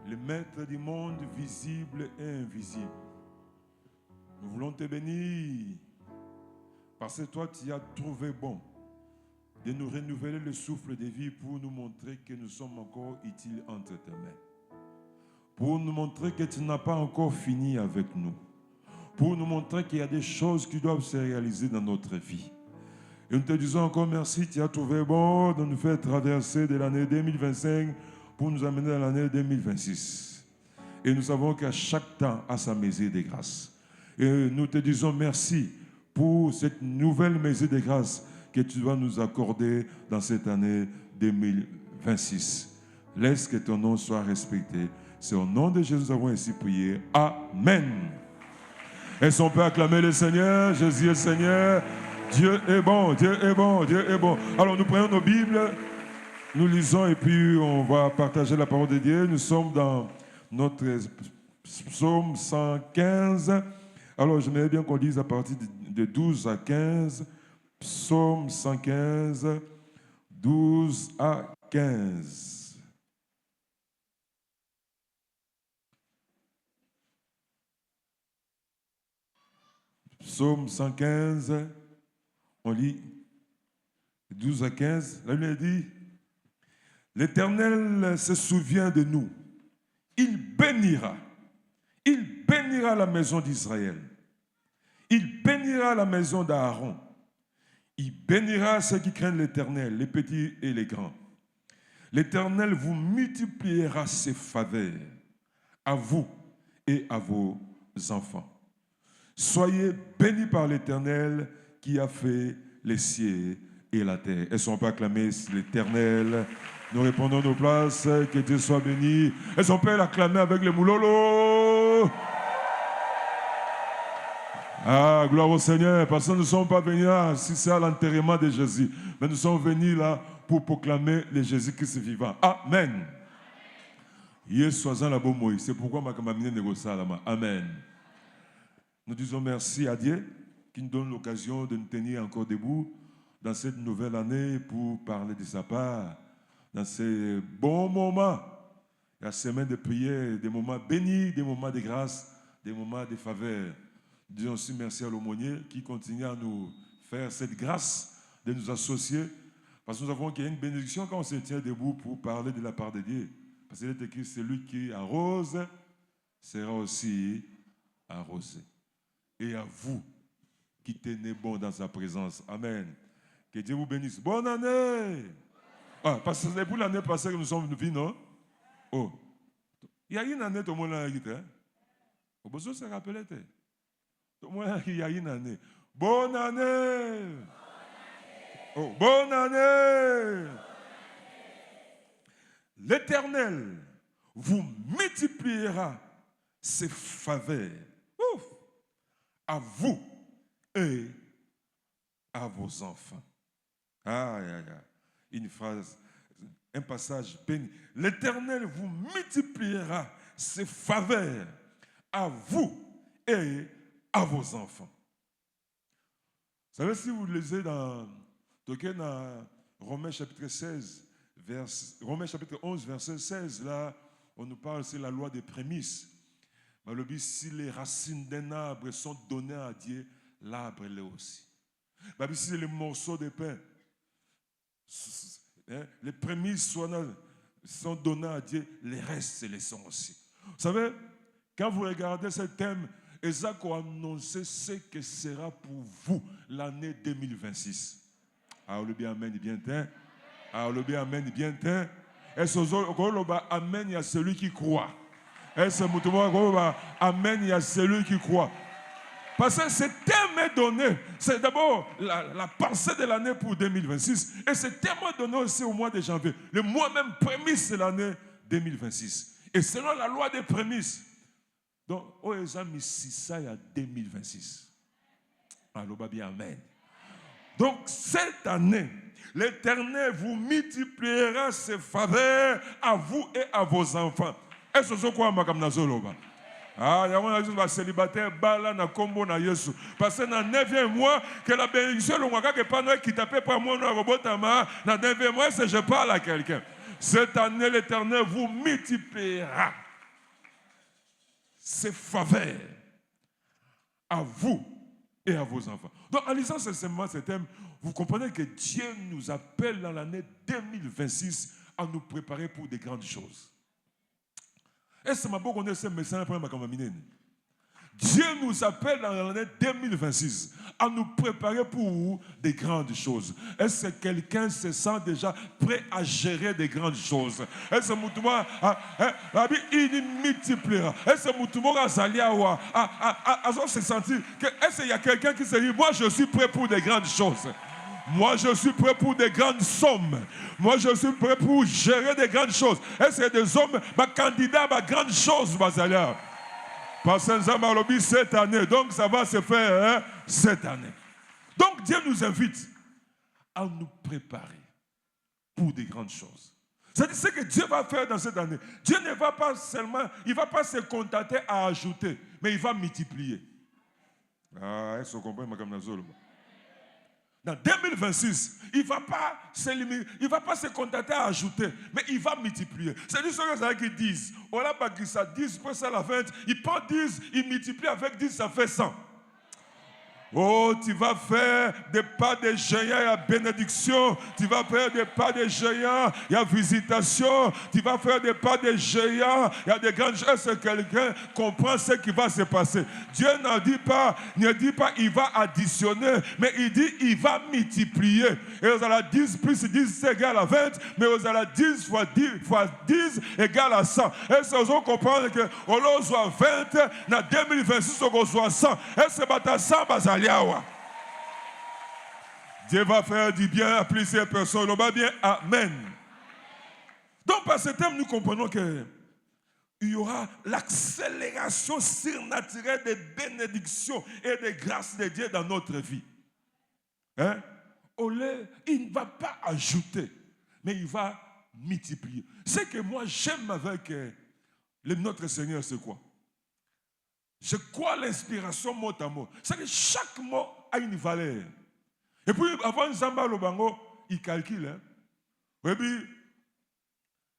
le maître du monde visible et invisible. Nous voulons te bénir parce que toi, tu as trouvé bon de nous renouveler le souffle de vie pour nous montrer que nous sommes encore utiles entre tes mains. Pour nous montrer que tu n'as pas encore fini avec nous. Pour nous montrer qu'il y a des choses qui doivent se réaliser dans notre vie. Et nous te disons encore merci, tu as trouvé bon de nous faire traverser de l'année 2025 pour nous amener dans l'année 2026. Et nous savons qu'à chaque temps a sa mesure de grâce. Et nous te disons merci pour cette nouvelle mesure de grâce que tu vas nous accorder dans cette année 2026. Laisse que ton nom soit respecté. C'est au nom de Jésus que nous avons ainsi prié. Amen. Est-ce qu'on peut acclamer le Seigneur? Jésus est le Seigneur. Dieu est bon, Dieu est bon, Dieu est bon. Alors nous prenons nos Bibles, nous lisons et puis on va partager la parole de Dieu. Nous sommes dans notre psaume 115. Alors j'aimerais bien qu'on lise à partir de 12 à 15. Psaume 115, 12 à 15. Psaume 115, on lit 12 à 15. La Bible dit, l'Éternel se souvient de nous. Il bénira la maison d'Israël. Il bénira la maison d'Aaron. Il bénira ceux qui craignent l'Éternel, les petits et les grands. L'Éternel vous multipliera ses faveurs à vous et à vos enfants. Soyez bénis par l'Éternel qui a fait les cieux et la terre. Est-ce qu'on peut acclamer l'Éternel? Nous répondons nos places. Que Dieu soit béni. Est-ce qu'on peut l'acclamer avec le moulolo? Ah, gloire au Seigneur. Parce que nous ne sommes pas venus là, si c'est à l'enterrement de Jésus. Mais nous sommes venus là pour proclamer le Jésus-Christ vivant. Amen. C'est pourquoi ma camarade négocie là. Amen. Nous disons merci à Dieu qui nous donne l'occasion de nous tenir encore debout dans cette nouvelle année pour parler de sa part, dans ces bons moments, la semaine de prière, des moments bénis, des moments de grâce, des moments de faveur. Nous disons aussi merci à l'aumônier qui continue à nous faire cette grâce de nous associer, parce que nous avons qu'il y a une bénédiction quand on se tient debout pour parler de la part de Dieu. Parce qu'il est écrit, celui qui arrose sera aussi arrosé. Et à vous qui tenez bon dans sa présence. Amen. Que Dieu vous bénisse. Bonne année. Ah, parce que c'est pour l'année passée que nous sommes venus, non? Oh. Il y a une année, tout le monde a dit, hein? Vous pouvez se rappeler, tout le monde a dit, il y a une année. Bonne année. Oh, bonne année. L'Éternel vous multipliera ses faveurs. Ouf. À vous et à vos enfants. Une phrase, un passage béni. L'Éternel vous multipliera ses faveurs à vous et à vos enfants. Vous savez, si vous lisez dans Romains chapitre 16, Romains chapitre 11, verset 16, là, on nous parle, c'est la loi des prémices. Si les racines d'un arbre sont données à Dieu, l'arbre l'est aussi. Si les morceaux de pain, les prémices sont donnés à Dieu, les restes les sont aussi. Vous savez, quand vous regardez ce thème, Isaac a annoncé ce que sera pour vous l'année 2026. Alors le bien amen, bien teint. Alors le bien amen, bien teint. Et ce amen, il y a celui qui croit. Amen, il y a celui qui croit. Parce que ce thème est donné. C'est d'abord la pensée de l'année pour 2026. Et ce thème est donné aussi au mois de janvier. Le mois même prémisse de l'année 2026. Et selon la loi des prémices. Donc, oh, ils ont mis ça il y a 2026. Alors, bien, amen. Donc, cette année, l'Éternel vous multipliera ses faveurs à vous et à vos enfants. Est-ce que c'est quoi, Makam Nazoloba? Ah, il y a un célibataire, Bala, na Kombo, na Yesu. Parce que dans le 9e mois, que la bénédiction, le mois qui tapait par moi, dans le robot, dans le 9e mois, c'est je parle à quelqu'un. Cette année, l'Éternel vous multipliera ses faveurs à vous et à vos enfants. Donc, en lisant simplement ce thème, vous comprenez que Dieu nous appelle dans l'année 2026 à nous préparer pour des grandes choses. Est-ce que vous connaissez ce message pour ma camarade? Dieu nous appelle dans l'année 2026 à nous préparer pour des grandes choses. Est-ce que quelqu'un se sent déjà prêt à gérer des grandes choses? Est-ce que il multipliera? Est-ce que se sentir que est-ce qu'il y a quelqu'un qui se dit moi je suis prêt pour des grandes choses? Moi, je suis prêt pour des grandes sommes. Moi, je suis prêt pour gérer des grandes choses. Est-ce que des hommes, ma candidat à grandes choses, Basalia? Parce que cette année, donc ça va se faire cette année. Donc Dieu nous invite à nous préparer pour des grandes choses. C'est ce que Dieu va faire dans cette année. Dieu ne va pas seulement, il ne va pas se contenter à ajouter, mais il va multiplier. Ah, est-ce que vous comprenez, Mme Nazolo? Dans 2026, il ne va pas se contenter à ajouter, mais il va multiplier. C'est du ce qu'ils disent. On a pas ça 10, pour ça la 20, il prend 10, il multiplie avec 10, ça fait 100. Oh, tu vas faire des pas de géants, il y a bénédiction. Tu vas faire des pas de géants, il y a visitation. Tu vas faire des pas de géants, il y a des grandes choses. Quelqu'un comprend ce qui va se passer. Dieu ne dit pas il va additionner, mais il dit il va multiplier. Et vous allez 10 plus 10 égale à 20, mais vous allez 10 fois 10 égale à 100. Est-ce que vous comprenez que on soit 20, dans 2026, on soit 100. Est-ce que vous 100 Dieu va faire du bien à plusieurs personnes. On va bien, amen. Donc, par ce thème, nous comprenons qu'il y aura l'accélération surnaturelle des bénédictions et des grâces de Dieu dans notre vie. Hein? Il ne va pas ajouter, mais il va multiplier. Ce que moi j'aime avec notre Seigneur, c'est quoi? Je crois l'inspiration mot à mot. C'est que chaque mot a une valeur. Et puis, avant Zamba Lobango, il calcule. Hein? Et puis,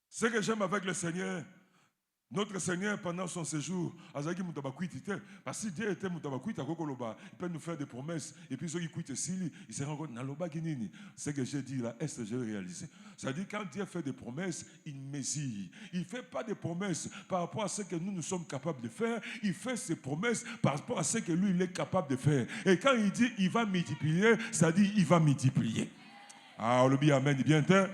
ce que j'aime avec le Seigneur, notre Seigneur, pendant son séjour, parce que si Dieu était Moutabakuit, il peut nous faire des promesses. Et puis, ceux qui quittent ici, il se rend compte, ce que j'ai dit là, est-ce que j'ai réalisé? C'est-à-dire, quand Dieu fait des promesses, il mesure. Il ne fait pas des promesses par rapport à ce que nous sommes capables de faire. Il fait ses promesses par rapport à ce que lui, il est capable de faire. Et quand il dit, il va multiplier, c'est-à-dire, il va multiplier. Ah, on le dit, amen, bien sûr.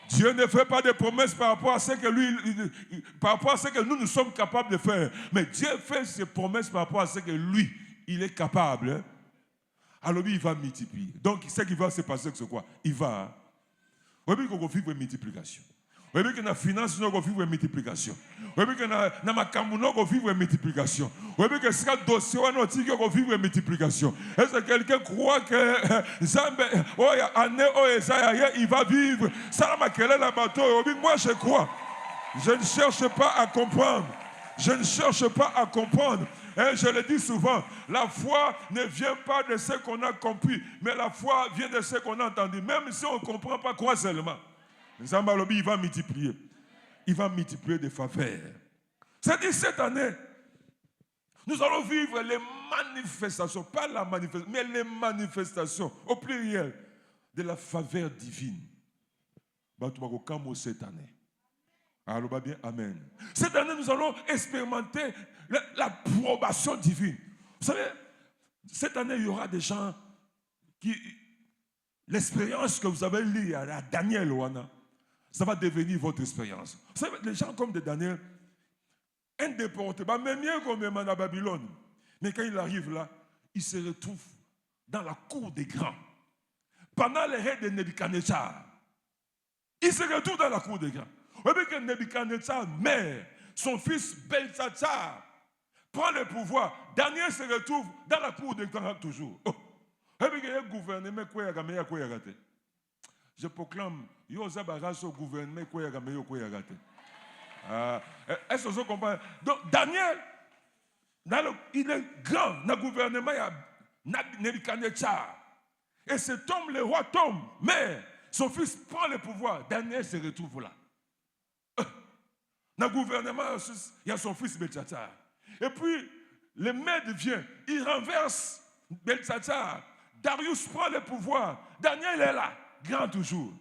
Dieu ne fait pas de promesses par rapport à ce que par rapport à ce que nous sommes capables de faire. Mais Dieu fait ses promesses par rapport à ce que lui, il est capable. Hein? Alors lui, il va multiplier. Donc, ce qui va se passer, c'est quoi? Il va. Vous voyez qu'on va vivre une multiplication. Vous voyez que dans la finance, nous allons vivre une multiplication. Vous voyez que dans ma camouflage, nous allons vivre une multiplication. Vous voyez que ce dossier, nous allons vivre une multiplication. Est-ce que quelqu'un croit que il va vivre? Ça m'a quel est la bateau? Moi, je crois. Je ne cherche pas à comprendre. Je ne cherche pas à comprendre. Et je le dis souvent, la foi ne vient pas de ce qu'on a compris, mais la foi vient de ce qu'on a entendu. Même si on ne comprend pas quoi seulement. Zambalobi, il va multiplier. Il va multiplier des faveurs. C'est-à-dire, cette année, nous allons vivre les manifestations, pas la manifestation, mais les manifestations, au pluriel, de la faveur divine. Cette année. Alors, bien, amen. Cette année, nous allons expérimenter l'approbation divine. Vous savez, cette année, il y aura des gens qui, l'expérience que vous avez lue à Daniel, ça va devenir votre expérience. Vous savez, les gens comme de Daniel, un déporté, même mieux comme à Babylone. Mais quand il arrive là, il se retrouve dans la cour des grands. Pendant les règnes de Nebuchadnezzar, il se retrouve dans la cour des grands. Vous voyez que Nebuchadnezzar meurt, son fils Belshazzar prend le pouvoir. Daniel se retrouve dans la cour des grands toujours. Oh. Je proclame, au gouvernement, est-ce que vous comprenez? Donc, Daniel, il est grand dans le gouvernement, il y a Nebuchadnezzar. Et cet homme, le roi tombe, mais son fils prend le pouvoir. Daniel se retrouve là. Dans le gouvernement, il y a son fils Belshazzar. Et puis, le Mède vient, il renverse Belshazzar. Darius prend le pouvoir. Daniel est là, grand toujours.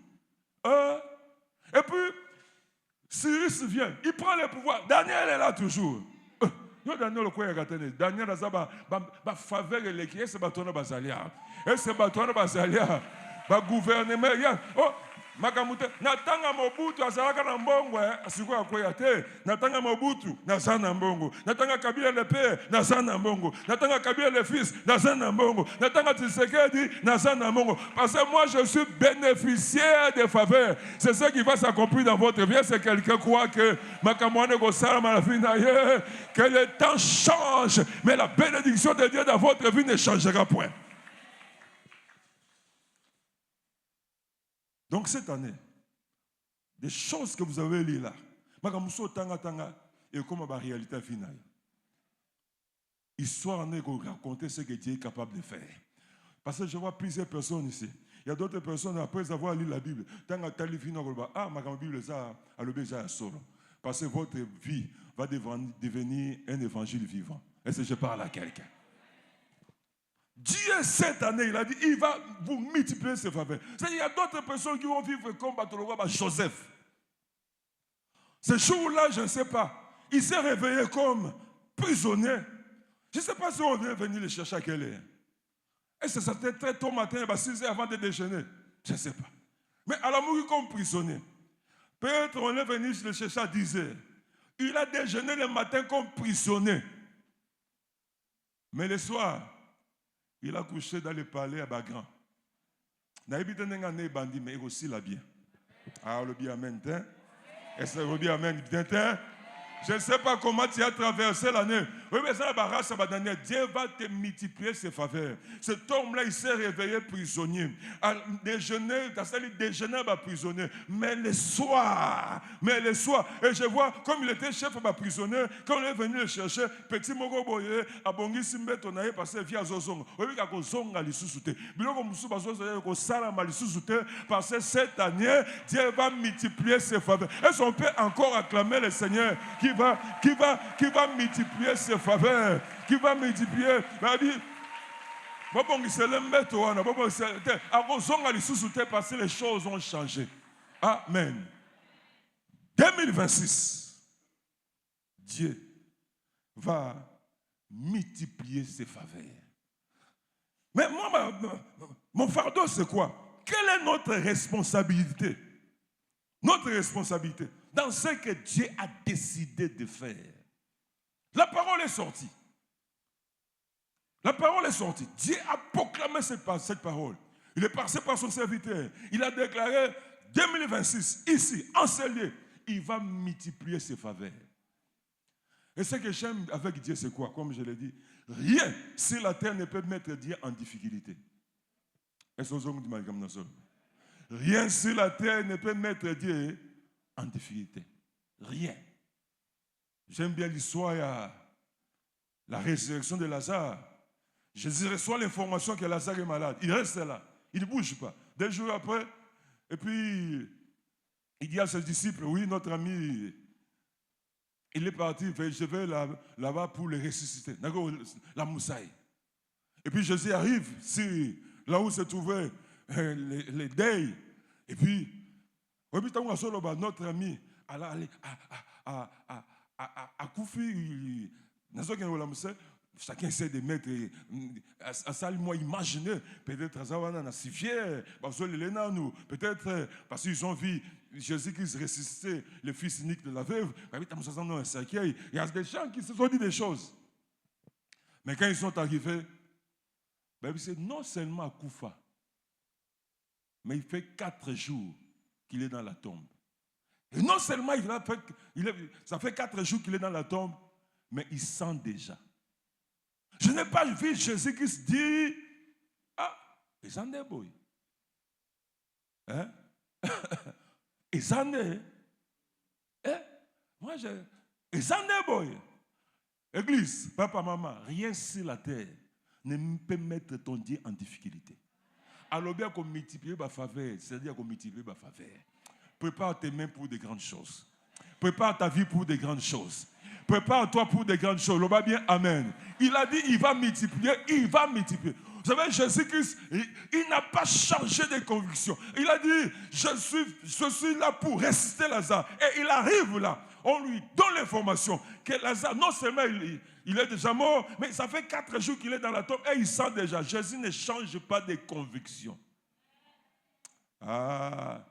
Et puis, Cyrus vient, il prend le pouvoir. Daniel est là toujours. Daniel a sa faveur et l'équipe, c'est bâton basalia. Et c'est bâton basalia. Ba gouvernement, oh, Makamute, Natanga Mobutu, Azaraka Nambongo, Asiko Akoyate, Natanga Mobutu, Nazana Mbongo, Natanga Kabila le père, Nazana Mbongo, Natanga Kabila le fils, Nazana Mbongo, Natanga Tshisekedi, Nazana Mbongo. Parce que moi je suis bénéficiaire des faveurs. C'est ce qui va s'accomplir dans votre vie. C'est quelqu'un qui croit que Makamwane Gosala Malafinaye, que le temps change, mais la bénédiction de Dieu dans votre vie ne changera point. Donc cette année, des choses que vous avez lues là, et comme la réalité finale. Histoire en est raconter ce que Dieu est capable de faire. Parce que je vois plusieurs personnes ici. Il y a d'autres personnes, après avoir lu la Bible, ma Bible, ça, parce que votre vie va devenir un évangile vivant. Est-ce que je parle à quelqu'un? Dieu, cette année, il a dit, il va vous multiplier ses faveurs. Il y a d'autres personnes qui vont vivre comme Joseph. Ce jour-là, je ne sais pas. Il s'est réveillé comme prisonnier. Je ne sais pas si on vient venir le chercher à quelle heure. Est-ce que c'était très tôt matin, 6 heures avant de déjeuner? Je ne sais pas. Mais à la mourir comme prisonnier. Peut-être on est venu le chercher à 10 heures. Il a déjeuné le matin comme prisonnier. Mais le soir, il a couché dans le palais à Bagan. Mais aussi la bien. Ah, le bien amen. Est-ce que le bien amen? Je ne sais pas comment tu as traversé l'année. Oui, mais ça, Dieu va te multiplier ses faveurs. Cet homme-là, il s'est réveillé prisonnier. À déjeuner, prisonnier. Mais le soir, et je vois, comme il était chef prisonnier, quand on est venu le chercher, petit Mogo Boye, à Bongi Simbeto, on a passé via Zozong. Oui, il y a un zong à l'issue. Parce que cette année, Dieu va multiplier ses faveurs. Est-ce qu'on peut encore acclamer le Seigneur qui va multiplier ses faveurs, qui va multiplier. Parce que les choses ont changé. Amen. 2026, Dieu va multiplier ses faveurs. Mais moi, mon fardeau, c'est quoi? Quelle est notre responsabilité? Notre responsabilité dans ce que Dieu a décidé de faire. La parole est sortie. La parole est sortie. Dieu a proclamé cette parole. Il est passé par son serviteur. Il a déclaré 2026, ici, en ce lieu, il va multiplier ses faveurs. Et ce que j'aime avec Dieu, c'est quoi? Comme je l'ai dit, rien sur la terre ne peut mettre Dieu en difficulté. Est-ce que vous avez dit? Rien sur la terre ne peut mettre Dieu en difficulté. Rien. J'aime bien l'histoire, la résurrection de Lazare. Jésus reçoit l'information que Lazare est malade. Il reste là. Il ne bouge pas. 2 jours après, et puis il dit à ses disciples, oui, notre ami, il est parti, je vais là-bas pour le ressusciter. La moussaille. Et puis Jésus arrive, là où se trouvait les deuils. Et puis, notre ami, à Koufi, chacun essaie de mettre à ça, moi, imaginer, peut-être à Zawana, à Sivière, peut-être parce qu'ils ont vu Jésus-Christ ressusciter le fils unique de la veuve, il y a des gens qui se sont dit des choses. Mais quand ils sont arrivés, c'est non seulement à Koufa, mais il fait 4 jours qu'il est dans la tombe. Et non seulement ça fait 4 jours qu'il est dans la tombe, mais il sent déjà. Je n'ai pas vu Jésus qui se dit, ils en est boy. Hein? Ils en est. Moi, ils en est boy. Église, papa, maman, rien sur la terre ne peut mettre ton Dieu en difficulté. Alors bien qu'on multiplie ma faveur, c'est-à-dire qu'on multiplie ma faveur. Prépare tes mains pour de grandes choses. Prépare ta vie pour de grandes choses. Prépare-toi pour des grandes choses. On va bien, amen. Il a dit, il va multiplier, il va multiplier. Vous savez, Jésus-Christ, il n'a pas changé de conviction. Il a dit, je suis là pour ressusciter Lazare. Et il arrive là. On lui donne l'information que Lazare, non seulement il est déjà mort, mais ça fait 4 jours qu'il est dans la tombe et il sent déjà. Jésus ne change pas de conviction. Ah.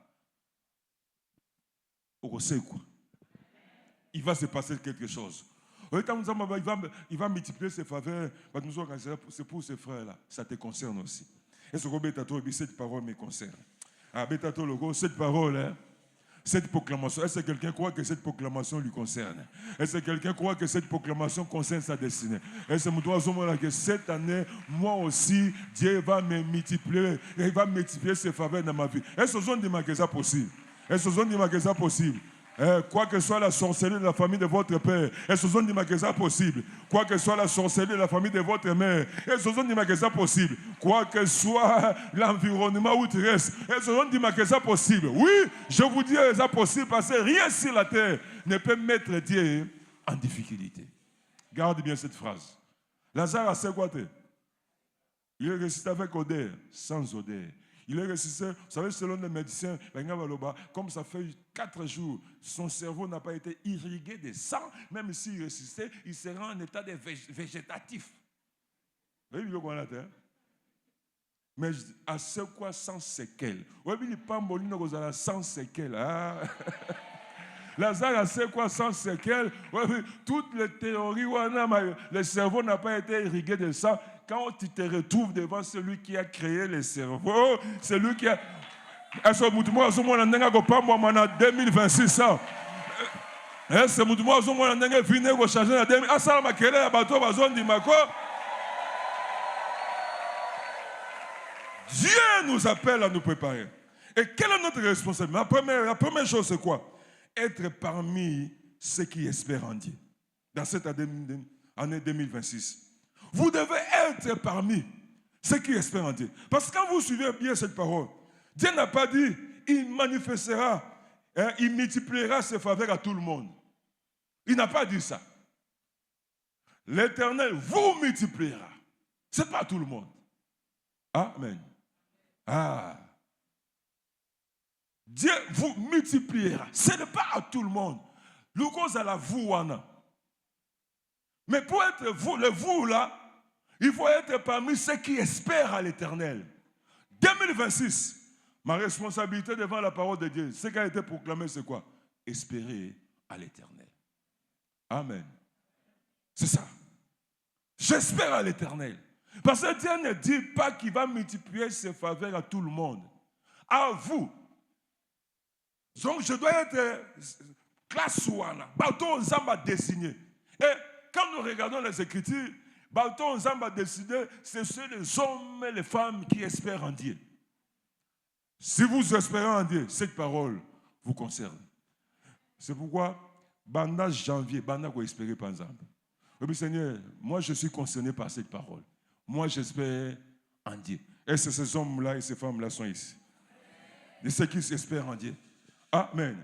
On sait quoi? Il va se passer quelque chose. Il va multiplier ses faveurs. C'est pour ses frères-là. Ça te concerne aussi. Et ce que cette parole me concerne. Ah, cette parole, hein, cette proclamation. Est-ce que quelqu'un croit que cette proclamation lui concerne? Est-ce que quelqu'un croit que cette proclamation concerne sa destinée? Est-ce que cette année, moi aussi, Dieu va me multiplier. Il va multiplier ses faveurs dans ma vie. Est-ce que vous dit que c'est possible? Est-ce que vous dit que c'est possible? Quoi que soit la sorcellerie de la famille de votre père, est-ce que vous dit que c'est possible? Quoi que soit la sorcellerie de la famille de votre mère, est-ce que vous dit que c'est possible? Quoi que soit l'environnement où tu restes, est-ce que vous dit que c'est possible? Oui, je vous dis que c'est possible parce que rien sur la terre ne peut mettre Dieu en difficulté. Garde bien cette phrase. Lazare a fait quoi? Il est ressuscité avec odeur, sans odeur. Il est ressuscité, vous savez, selon les médecins, comme ça fait 4 jours, son cerveau n'a pas été irrigué de sang, même s'il est ressuscité, il sera en état de végétatif. Vous voyez, mais à ce quoi sans séquelles? Oui, il n'est pas mort sans séquelles. Lazare a ce quoi sans séquelles? Toutes les théories, le cerveau n'a pas été irrigué de sang. Quand tu te retrouves devant celui qui a créé le cerveau, celui qui a... Est-ce que moi, je suis en 2026 ans? Est-ce que moi, je suis en 2026 ans? Dieu nous appelle à nous préparer. Et quelle est notre responsabilité? La première chose, c'est quoi? Être parmi ceux qui espèrent en Dieu. Dans cette année 2026. Vous devez être parmi ceux qui espèrent en Dieu. Parce que quand vous suivez bien cette parole, Dieu n'a pas dit, il manifestera, il multipliera ses faveurs à tout le monde. Il n'a pas dit ça. L'Éternel vous multipliera. Ce n'est pas à tout le monde. Amen. Ah. Dieu vous multipliera. Ce n'est pas à tout le monde. Le cause à la vous, mais pour être vous, le vous là, il faut être parmi ceux qui espèrent à l'Éternel. 2026, ma responsabilité devant la parole de Dieu, ce qui a été proclamé, c'est quoi? Espérer à l'Éternel. Amen. C'est ça. J'espère à l'Éternel. Parce que Dieu ne dit pas qu'il va multiplier ses faveurs à tout le monde. À vous. Donc je dois être classe ouana. Bâton Zamba désigné. Et quand nous regardons les Écritures, Bâton Zamba décidé, ce sont les hommes et les femmes qui espèrent en Dieu. Si vous espérez en Dieu, cette parole vous concerne. C'est pourquoi, Banda janvier, Banda vous espérez par exemple. Oui, Seigneur, moi je suis concerné par cette parole. Moi j'espère en Dieu. Et ces hommes-là et ces femmes-là sont ici. De ceux qui espèrent en Dieu. Amen.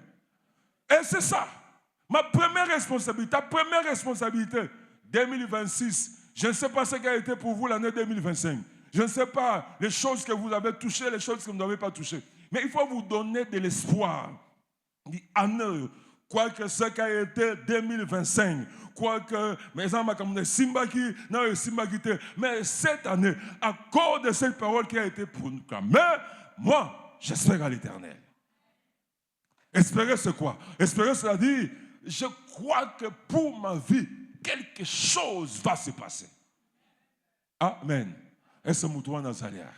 Et c'est ça. Ma première responsabilité, ta première responsabilité, 2026. Je ne sais pas ce qui a été pour vous l'année 2025. Je ne sais pas les choses que vous avez touchées, les choses que vous n'avez pas touchées. Mais il faut vous donner de l'espoir. Quoique ce qui a été 2025, quoique, mais cette année, à cause de cette parole qui a été proclamée, moi, j'espère à l'Éternel. Espérer, c'est quoi? Espérer, c'est-à-dire, je crois que pour ma vie, quelque chose va se passer. Amen. Et c'est Moutoua Nazaria.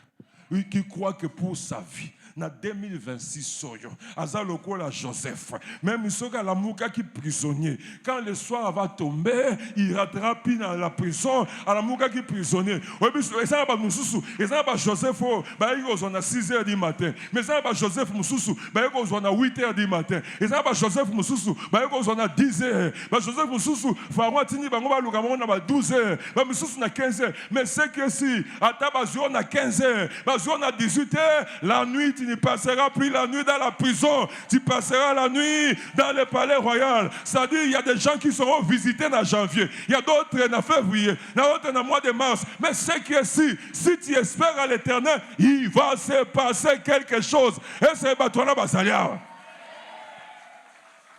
Oui, qui croit que pour sa vie, en 2026, soyo, Azaloko la Joseph, même Isoga la Mouka qui est prisonnier, quand le soir va tomber, il rattrape dans la prison, à la Mouka qui est prisonnier. Oui, mais ça va Moussou, et ça va Joseph, il y a 6 h du matin, mais ça va Joseph Moussou, il y a 8 h du matin, et ça va Joseph Moussou, il y a 10 h, Joseph Moussou, Faroua Tini, il y a 12 h, Moussou, 15 h, mais c'est que si, à Tabazou, on a 15 h, Bazou, on a 18 h, la nuit, ne passeras plus la nuit dans la prison, tu passeras la nuit dans le palais royal. C'est-à-dire, il y a des gens qui seront visités en janvier, il y a d'autres en février, il y a d'autres en mois de mars. Mais ce qui est si tu espères à l'Éternel, il va se passer quelque chose. Et c'est Batouana Basalia.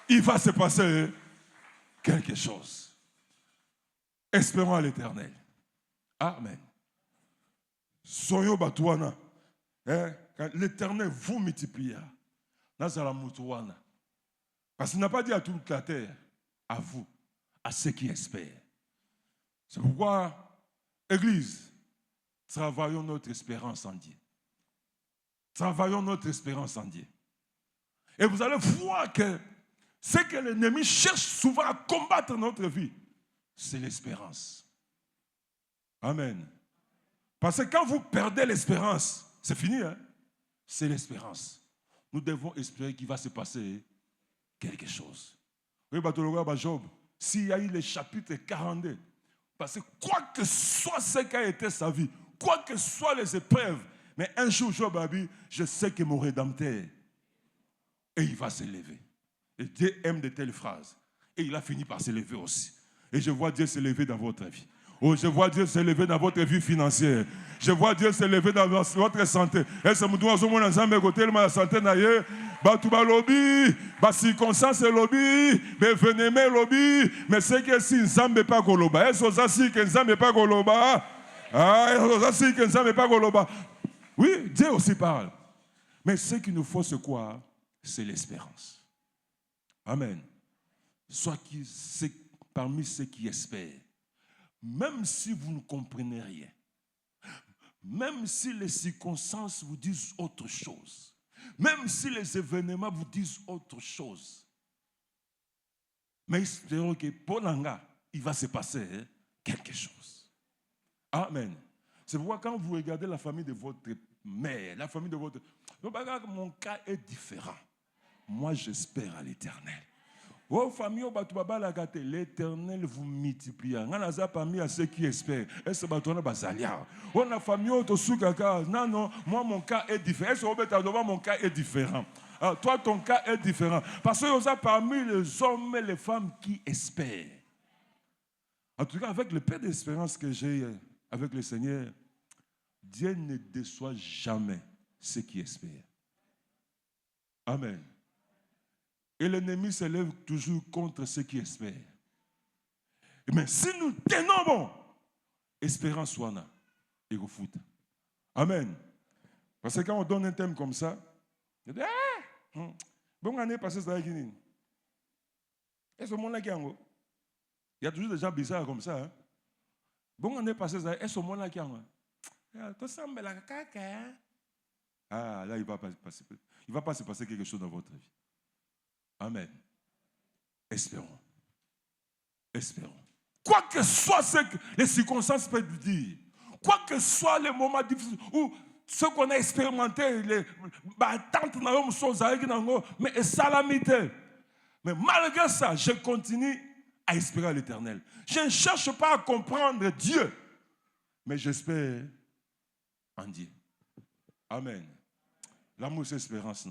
Il va se passer quelque chose. Espérons à l'Éternel. Amen. Soyons Batouana. Quand l'Éternel vous multipliera, parce qu'il n'a pas dit à toute la terre, à vous, à ceux qui espèrent. C'est pourquoi, Église, travaillons notre espérance en Dieu. Travaillons notre espérance en Dieu. Et vous allez voir que ce que l'ennemi cherche souvent à combattre dans notre vie, c'est l'espérance. Amen. Parce que quand vous perdez l'espérance, c'est fini, hein? C'est l'espérance. Nous devons espérer qu'il va se passer quelque chose. Oui, Job, s'il y a eu le chapitre 42, parce que quoi que soit ce qu'a été sa vie, quoi que soient les épreuves, mais un jour, Job a dit, je sais que mon Rédempteur, et il va s'élever. Et Dieu aime de telles phrases. Et il a fini par s'élever aussi. Et je vois Dieu s'élever dans votre vie. Oh, je vois Dieu s'élever dans votre vie financière. Je vois Dieu s'élever dans votre santé. Et c'est mon ensemble côté la santé naie. Ba tout ba lobby, ba circonstance lobby, be veneme lobby, mais c'est que si nzambe pas koloba. Est-ce que ça si que nzambe pas koloba? Ah, est-ce que ça si que nzambe pas koloba? Oui, Dieu aussi parle. Mais ce qu'il nous faut, c'est quoi? C'est l'espérance. Amen. Soit qui, c'est parmi ceux qui espèrent. Même si vous ne comprenez rien, même si les circonstances vous disent autre chose, même si les événements vous disent autre chose, mais espérons que pour l'anga, il va se passer quelque chose. Amen. C'est pourquoi quand vous regardez la famille de votre mère, la famille de votre... Mon cas est différent. Moi, j'espère à l'Éternel. Oh, famille, l'Éternel vous multipliera. On a parmi à ceux qui espèrent. Est-ce que on a famille, non, non, moi, mon cas est différent. Est-ce que mon cas est différent? Alors, toi, ton cas est différent. Parce que vous avez parmi les hommes et les femmes qui espèrent. En tout cas, avec le peu d'espérance que j'ai avec le Seigneur, Dieu ne déçoit jamais ceux qui espèrent. Amen. Et l'ennemi se lève toujours contre ceux qui espèrent. Mais si nous tenons bon, espérance soit là et au foot. Amen. Parce que quand on donne un thème comme ça, on dit, bon année passée, ça a été. Et ce monde-là qui est en haut. Il y a toujours des gens bizarres comme ça. Hein? Bon année passée, ça a été. Et ce monde-là qui est en haut. Tout ça, mais la caca. Ah, là, il ne va pas se passer quelque chose dans votre vie. Amen. Espérons. Espérons. Quoi que soient les circonstances peuvent vous dire, quoi que soient les moments difficiles, ou ce qu'on a expérimenté, les attentes, mais salamité. Mais malgré ça, je continue à espérer à l'Éternel. Je ne cherche pas à comprendre Dieu, mais j'espère en Dieu. Amen. L'amour, c'est l'espérance.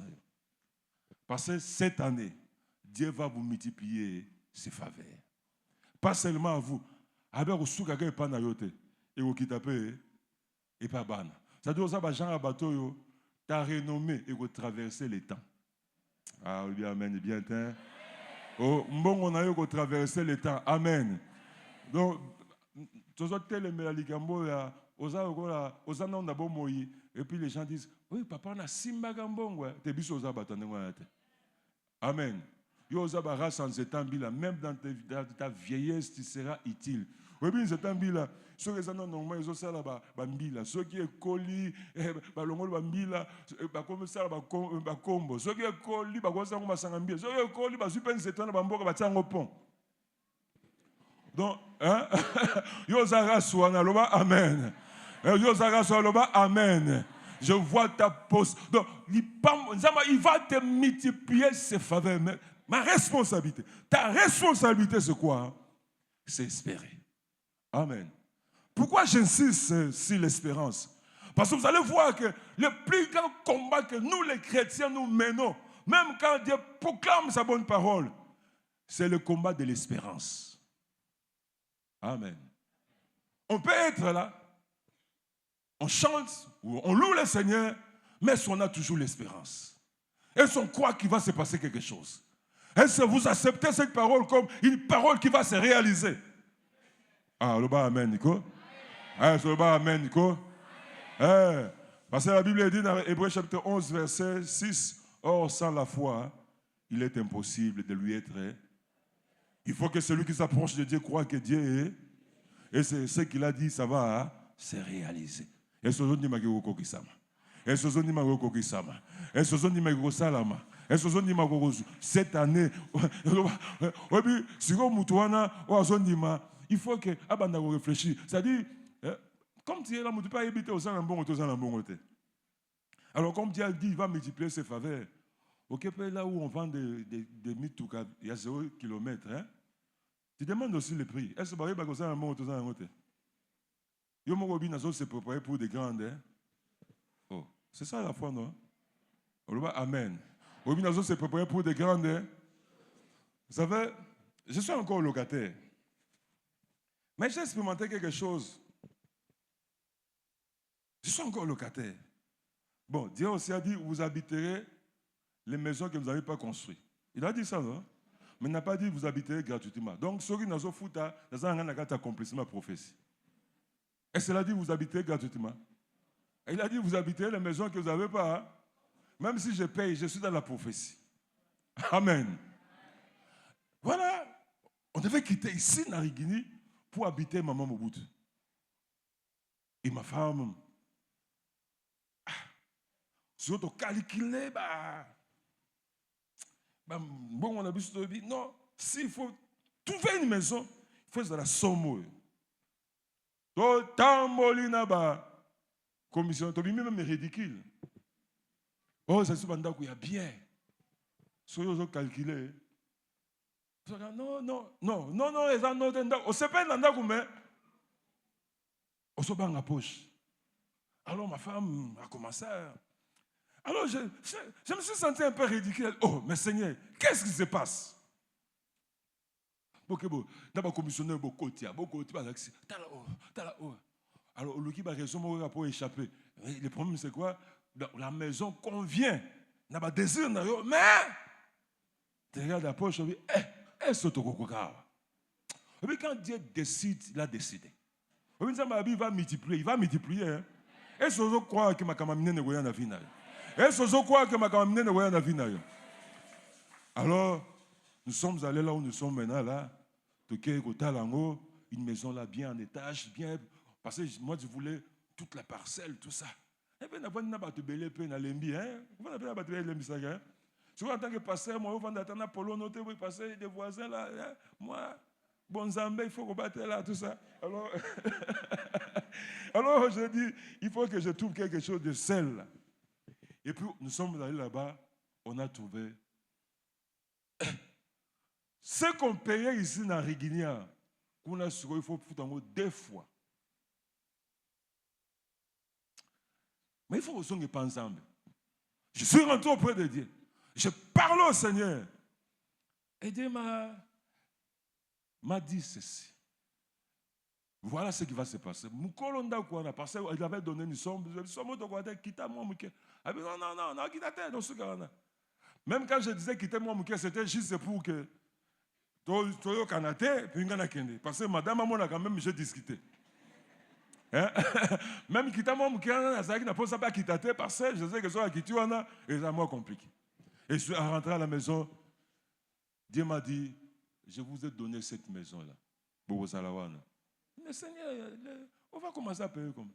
Parce que cette année, Dieu va vous multiplier ses faveurs. Pas seulement à vous. Avec vous souka pas na yote et vous qui tapez et pas ban. Ça doit ça gens à bateau ta renommé et vous traverser les temps. Ah oui, amen, bien temps. Oh, bon on a eu traverser les temps. Amen. Donc tous autres télé melikambo ya oza na ndabo moyi et puis les gens disent oui papa on a simba gambongo te biso oza batane ngwate. Amen. Yozaba race en cet ambila, même dans ta vieillesse, tu seras utile. Oui, bien, cet ambila, ceux qui sont normalement, ils ont ça là-bas, bambila. Ceux qui est colis, balongol bambila, comme ça, combo. Ceux qui est colis, comme ça, on s'engambia. Ceux qui est colis, super, c'est un bambo, batang au pont. Donc, hein, Yozara soana, loba, amen. Yozara soana, loba, amen. Je vois ta pose. Donc, il va te multiplier ses faveurs. Ma responsabilité. Ta responsabilité, c'est quoi? C'est espérer. Amen. Pourquoi j'insiste sur l'espérance? Parce que vous allez voir que le plus grand combat que nous, les chrétiens, nous menons, même quand Dieu proclame sa bonne parole, c'est le combat de l'espérance. Amen. On peut être là, on chante, ou on loue le Seigneur, mais est-ce qu'on a toujours l'espérance? Est-ce qu'on croit qu'il va se passer quelque chose? Est-ce que vous acceptez cette parole comme une parole qui va se réaliser? Ah, le bas amen, Nico. Ah, le bas amen, Nico. Parce que la Bible dit dans Hébreux chapitre 11, verset 6, or sans la foi, il est impossible de lui être. Il faut que celui qui s'approche de Dieu croit que Dieu est. Et c'est ce qu'il a dit, ça va se réaliser. Et ce jour, cette année, il faut que réfléchir. C'est-à-dire, comme tu es là, tu ne peux pas habiter aux bon. Alors, comme Dieu a dit, il va multiplier ses faveurs. Ok, là où on vend des mitoukas, il y a 0 km. Hein? Tu demandes aussi le prix. Est-ce que vous avez un bon Yo se préparer pour des grandes. Hein? Oh, c'est ça la foi, non? Amen. Nazo se préparer pour des grandes. Hein? Vous savez, je suis encore locataire. Mais j'ai expérimenté quelque chose. Je suis encore locataire. Bon, Dieu aussi a dit, vous habiterez les maisons que vous n'avez pas construites. Il a dit ça, non? Mais il n'a pas dit, vous habiterez gratuitement. Donc, ceux qui n'ont pas foutu, ils ont accomplissement prophétie. Et cela dit, vous habitez gratuitement. Et il a dit, vous habitez les maisons que vous n'avez pas. Hein? Même si je paye, je suis dans la prophétie. Amen. Voilà. On devait quitter ici, Narigini, pour habiter Maman Mobutu. Et ma femme, si on a calculé, bon, on a vu, non, s'il faut trouver une maison, il faut de la somme. Commission, tu même ridicule. Oh, c'est souvent qu'il y a bien. Soyez vous calculé. Non, les gens on se paye dans la mais on se bat dans la poche. Alors ma femme a commencé à... Alors je me suis senti un peu ridicule. Oh, mais Seigneur, qu'est-ce qui se passe? Bon, d'abord commissionnaire beaucoup de alors le qui va raison pour échapper. Le problème c'est quoi? La maison convient. N'a pas désir mais tu regardes la poche, tu dis est-ce que tu as quand Dieu décide, il a décidé. Il va multiplier, hein? Est-ce que vous croyez que ma camamine ne voyait la vie? Est-ce que vous croyez que ma camamine ne voyait la vie? Alors, nous sommes allés là où nous sommes maintenant, là. Une maison là, bien en étage, bien. Parce que moi, je voulais toute la parcelle, tout ça. Et puis, on a pas de belle peine à l'embi, hein? On a pas de l'embi, ça, hein? Souvent, en tant que pasteur, moi, on va attendre Polo, noter, oui, passer des voisins là, hein? Moi, bon Zambé, il faut combattre là, tout ça. Alors, je dis, il faut que je trouve quelque chose de sel là. Et puis, nous sommes allés là-bas, on a trouvé. Ce qu'on payait ici dans Riginia, qu'on a sur il faut foutre en haut 2 fois. Mais il faut que nous pas ensemble. Je suis rentré auprès de Dieu. Je parle au Seigneur. Et Dieu m'a dit ceci. Voilà ce qui va se passer. Parce qu'il avait donné une somme. Il a dit non, quitte-toi dans ce cas-là. Même quand je disais quittez-moi, c'était juste pour que Toyo Kanate, puis parce que madame, moi, quand même, j'ai discuté. Hein? Même quittez-moi, qui n'a pas quitté parce que je sais que ça a quitté, et c'est moins compliqué. Et je suis rentré à la maison. Dieu m'a dit, je vous ai donné cette maison-là. Mais Seigneur, on va commencer à payer comme.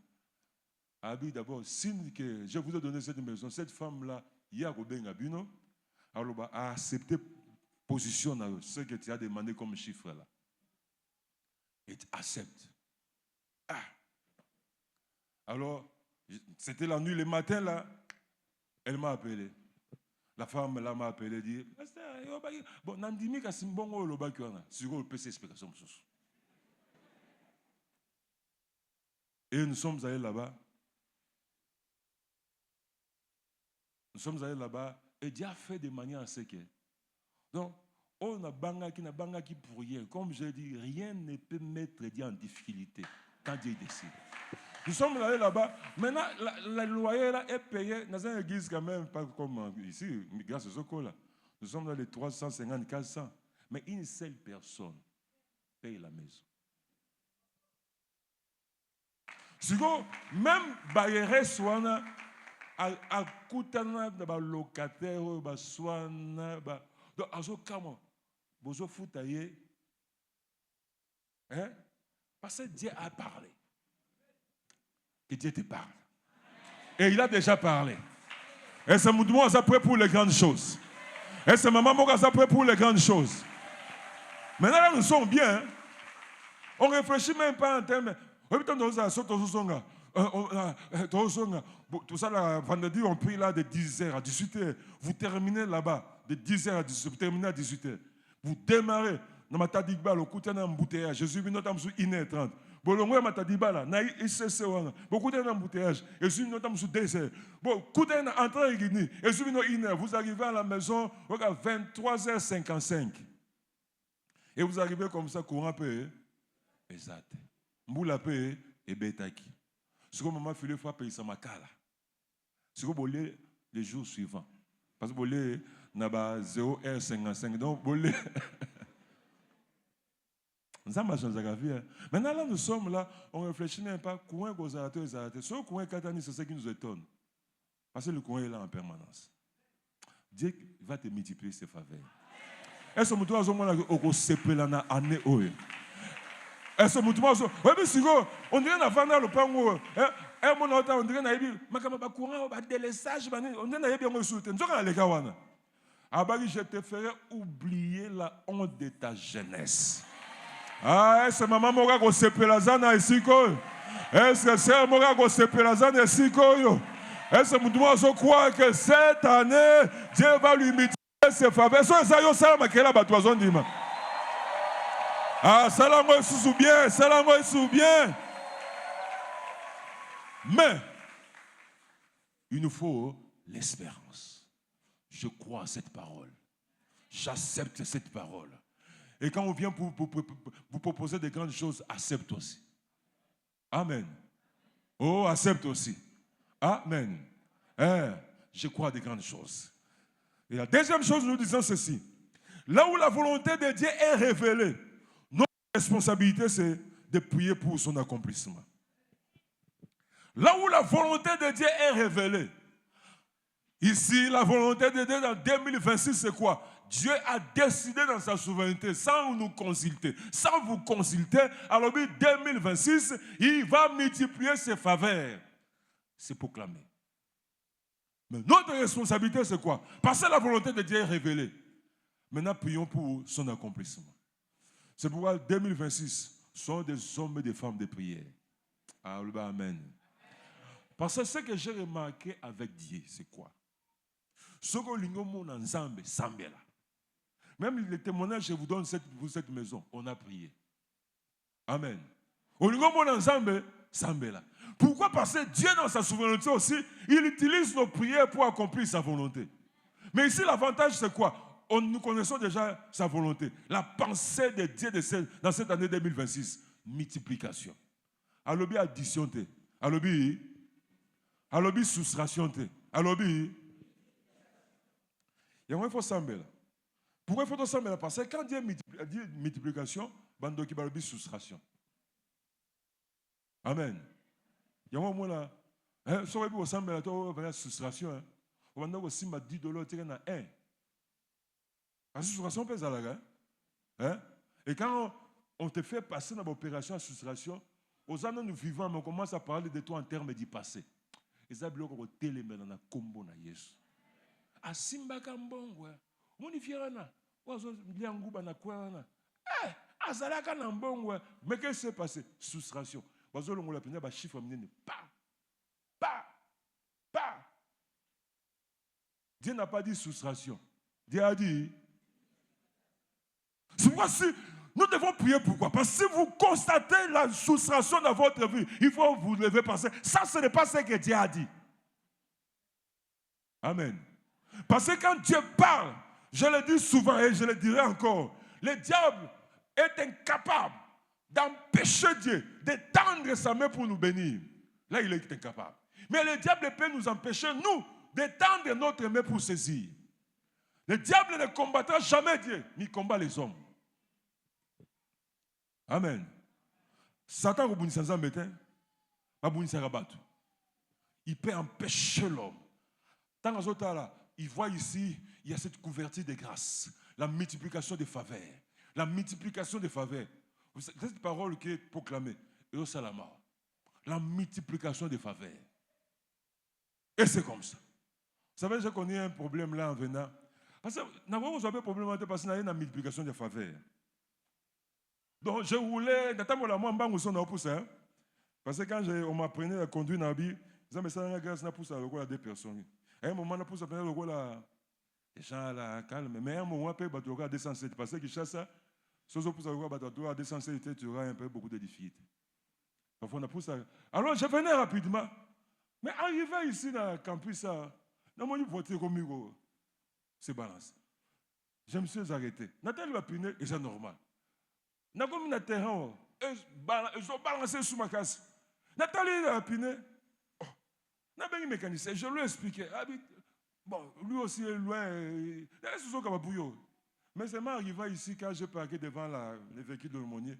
Abi, d'abord, signe que je vous ai donné cette maison, cette femme-là, il y a Robin Abino, alors a accepté position ce que tu as demandé comme chiffre là. Et tu acceptes. Ah. Alors, c'était la nuit, le matin là, elle m'a appelé. La femme là m'a appelé, dit, bon, Nandimi Kasimbongo Lobakiona, sur le PC explication. Et nous sommes allés là-bas. Nous sommes allés là-bas et Dieu a fait de manière à ce que. Donc, on a bangaki pour rien. Comme je dis, rien ne peut mettre Dieu en difficulté quand Dieu décide. Nous sommes allés là-bas. Maintenant, le loyer là est payé dans une église quand même, pas comme ici, grâce à ce là. Nous sommes dans les 350, 400. Mais une seule personne paye la maison. Même Bayere Swana, à Koutana, locataire, Swana, donc, comment vous foutaillez, hein? Parce que Dieu a parlé. Que Dieu te parle. Et il a déjà parlé. Et c'est moi qui prêt pour les grandes choses. Et c'est maman qui prêt pour les grandes choses. Maintenant, là, nous sommes bien. Hein? On ne réfléchit même pas en termes. Tout ça, là, vendredi, on prie là de 10h à 18h. Vous terminez là-bas, de 10h à 18h. Vous terminez à 18h. Vous démarrez. Dans ma tadigba, le coup d'un embouteillage. Je suis venu dans 1h30. Bolongo ma tadigba là, na ICC wana. Beaucoup d'un embouteillage. Je suis venu dans 2h. Bon, coup d'un entrée et guiné. Je suis venu 1h. Vous arrivez à la maison à 23h55. Et vous arrivez comme ça, courant peu. Exact. Mboula peu et betaki. Ce que maman fait le fois payer sa makala. Ce que vous voulez les jours suivants. Parce que vous voulez n'a pas 0h55. Donc vous voulez. Maintenant, là, nous sommes là, on ne réfléchit même pas, courant aux arrêtés, les arrêtés. Ce courant Katani, c'est ce qui nous étonne. Parce que le courant est là en permanence. Dieu va te multiplier ses faveurs. Est-ce que nous avons séparé l'année année? Est-ce que nous avons oui, mais si on dirait que nous avons le pan, on dirait que nous avons courant, délaissage, on dirait que nous avons soutenu. Nous avons les gars. Abari, je te ferai oublier la honte de ta jeunesse. Ah, est-ce que maman m'a dit que c'est pelazana ici quoi? Est-ce que c'est m'a dit que c'est pelazana ici quoi? Est-ce que nous devons croire que cette année Dieu va lui multiplier ses faveurs? Est-ce que ça y est, ça m'a qu'elle a battu son dimanche? Ah, ça l'a moi sous bien, ça l'a moi sous bien. Mais il nous faut l'espérance. Je crois à cette parole. J'accepte cette parole. Et quand on vient pour vous proposer des grandes choses, accepte aussi. Amen. Oh, accepte aussi. Amen. Je crois à des grandes choses. Et la deuxième chose, nous disons ceci. Là où la volonté de Dieu est révélée, notre responsabilité, c'est de prier pour son accomplissement. Là où la volonté de Dieu est révélée, ici, la volonté de Dieu dans 2026, c'est quoi? Dieu a décidé dans sa souveraineté, sans nous consulter, sans vous consulter, alors 2026, il va multiplier ses faveurs. C'est proclamé. Mais notre responsabilité, c'est quoi? Parce que la volonté de Dieu est révélée. Maintenant, prions pour son accomplissement. C'est pourquoi 2026 sont des hommes et des femmes de prière. Amen. Parce que ce que j'ai remarqué avec Dieu, c'est quoi? Ce que l'on a ensemble, là. Même les témoignages, je vous donne pour cette maison, on a prié. Amen. On a ensemble, là. Pourquoi? Parce que Dieu, dans sa souveraineté aussi, il utilise nos prières pour accomplir sa volonté. Mais ici, l'avantage, c'est quoi? Nous connaissons déjà sa volonté. La pensée de Dieu dans cette année 2026, multiplication. Alobi addition. Alobi soustraction. Alobi. Il faut s'embêter. Pourquoi il faut s'embêter? Parce que quand Dieu dit multiplication, bando qui alobi soustraction. Amen. Il y a un moment là, si on veut s'embêter, on va soustraction. On va aussi $10, tu as un. Parce que soustraction pèse à la hein? Et quand on te fait passer dans l'opération à soustraction, aux années nous vivons, on commence à parler de toi en termes du passé. Et ça, bloque au télémé dans la combo na Yesu. A simba kambongwe, munifierana, wazo lianguba na kwana. Azalaka na mbongwe, mais qu'est-ce qui s'est passé? Soustraction. Wazo longo la pena ba chiffre mnene, pa. Dieu n'a pas dit soustraction. Dieu a dit. C'est pourquoi si nous devons prier pourquoi? Parce que si vous constatez la soustraction dans votre vie, il faut vous lever parce que ça, ce n'est pas ce que Dieu a dit. Amen. Parce que quand Dieu parle, je le dis souvent et je le dirai encore, le diable est incapable d'empêcher Dieu d'étendre sa main pour nous bénir. Là, il est incapable. Mais le diable peut nous empêcher, nous, d'étendre notre main pour saisir. Le diable ne combattra jamais Dieu, mais il combat les hommes. Amen. Satan, il peut empêcher l'homme. Tant il voit ici, il y a cette couverture de grâce, la multiplication des faveurs. La multiplication des faveurs. Cette parole qui est proclamée, la multiplication des faveurs. Et c'est comme ça. Vous savez, j'ai connu un problème là en venant. Parce que vous avez un problème parce qu'il y a une multiplication des faveurs. Donc je voulais, parce que quand on m'apprenait à conduire dans la vie, ça me semble grâce à deux personnes. À un moment, on a poussé à les gens là, calme. Mais à un moment, on a 207 parce que chasse ça. Si on pousse à 207, tu auras un peu beaucoup de difficultés. Parfois, on a poussé. Alors, je venais rapidement. Mais arrivé ici dans le campus, dans mon voiture comme c'est balancé. Je me suis arrêté. Nathalie va piner et c'est normal. N'a comme un terrain, ils ont balancé sous ma casse. Nathalie a piné. N'a pas eu mécanicien. Je lui ai expliqué. Bon, lui aussi est loin. Mais c'est arrivé ici quand je parquais devant le véhicule de l'aumônier.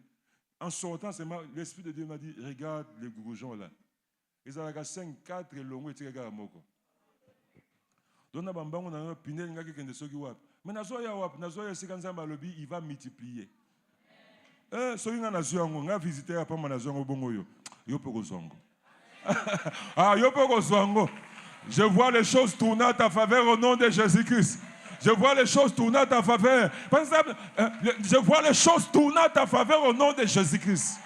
En sortant, l'Esprit de Dieu m'a dit, regarde les gourgons là. Ils ont 5, 4 longs et tu regardes à Moko. Donc, on a un piné, il y a quelqu'un de ceux qui wap. Mais il va multiplier. On a visité après mon nation au Bongo. Je vois les choses tourner à ta faveur au nom de Jésus-Christ. Je vois les choses tourner à ta faveur. Par exemple, je vois les choses tourner à ta faveur au nom de Jésus-Christ.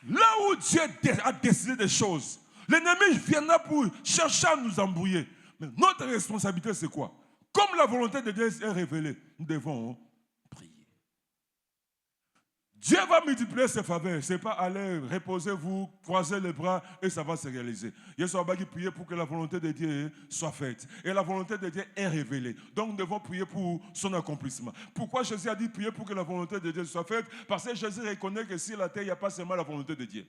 Là où Dieu a décidé des choses, l'ennemi viendra pour chercher à nous embrouiller. Mais notre responsabilité, c'est quoi? Comme la volonté de Dieu est révélée, nous devons prier. Dieu va multiplier ses faveurs. Ce n'est pas aller, reposez-vous, croisez les bras et ça va se réaliser. Il y a qui prier pour que la volonté de Dieu soit faite. Et la volonté de Dieu est révélée. Donc nous devons prier pour son accomplissement. Pourquoi Jésus a dit prier pour que la volonté de Dieu soit faite? Parce que Jésus reconnaît que sur la terre, il n'y a pas seulement la volonté de Dieu.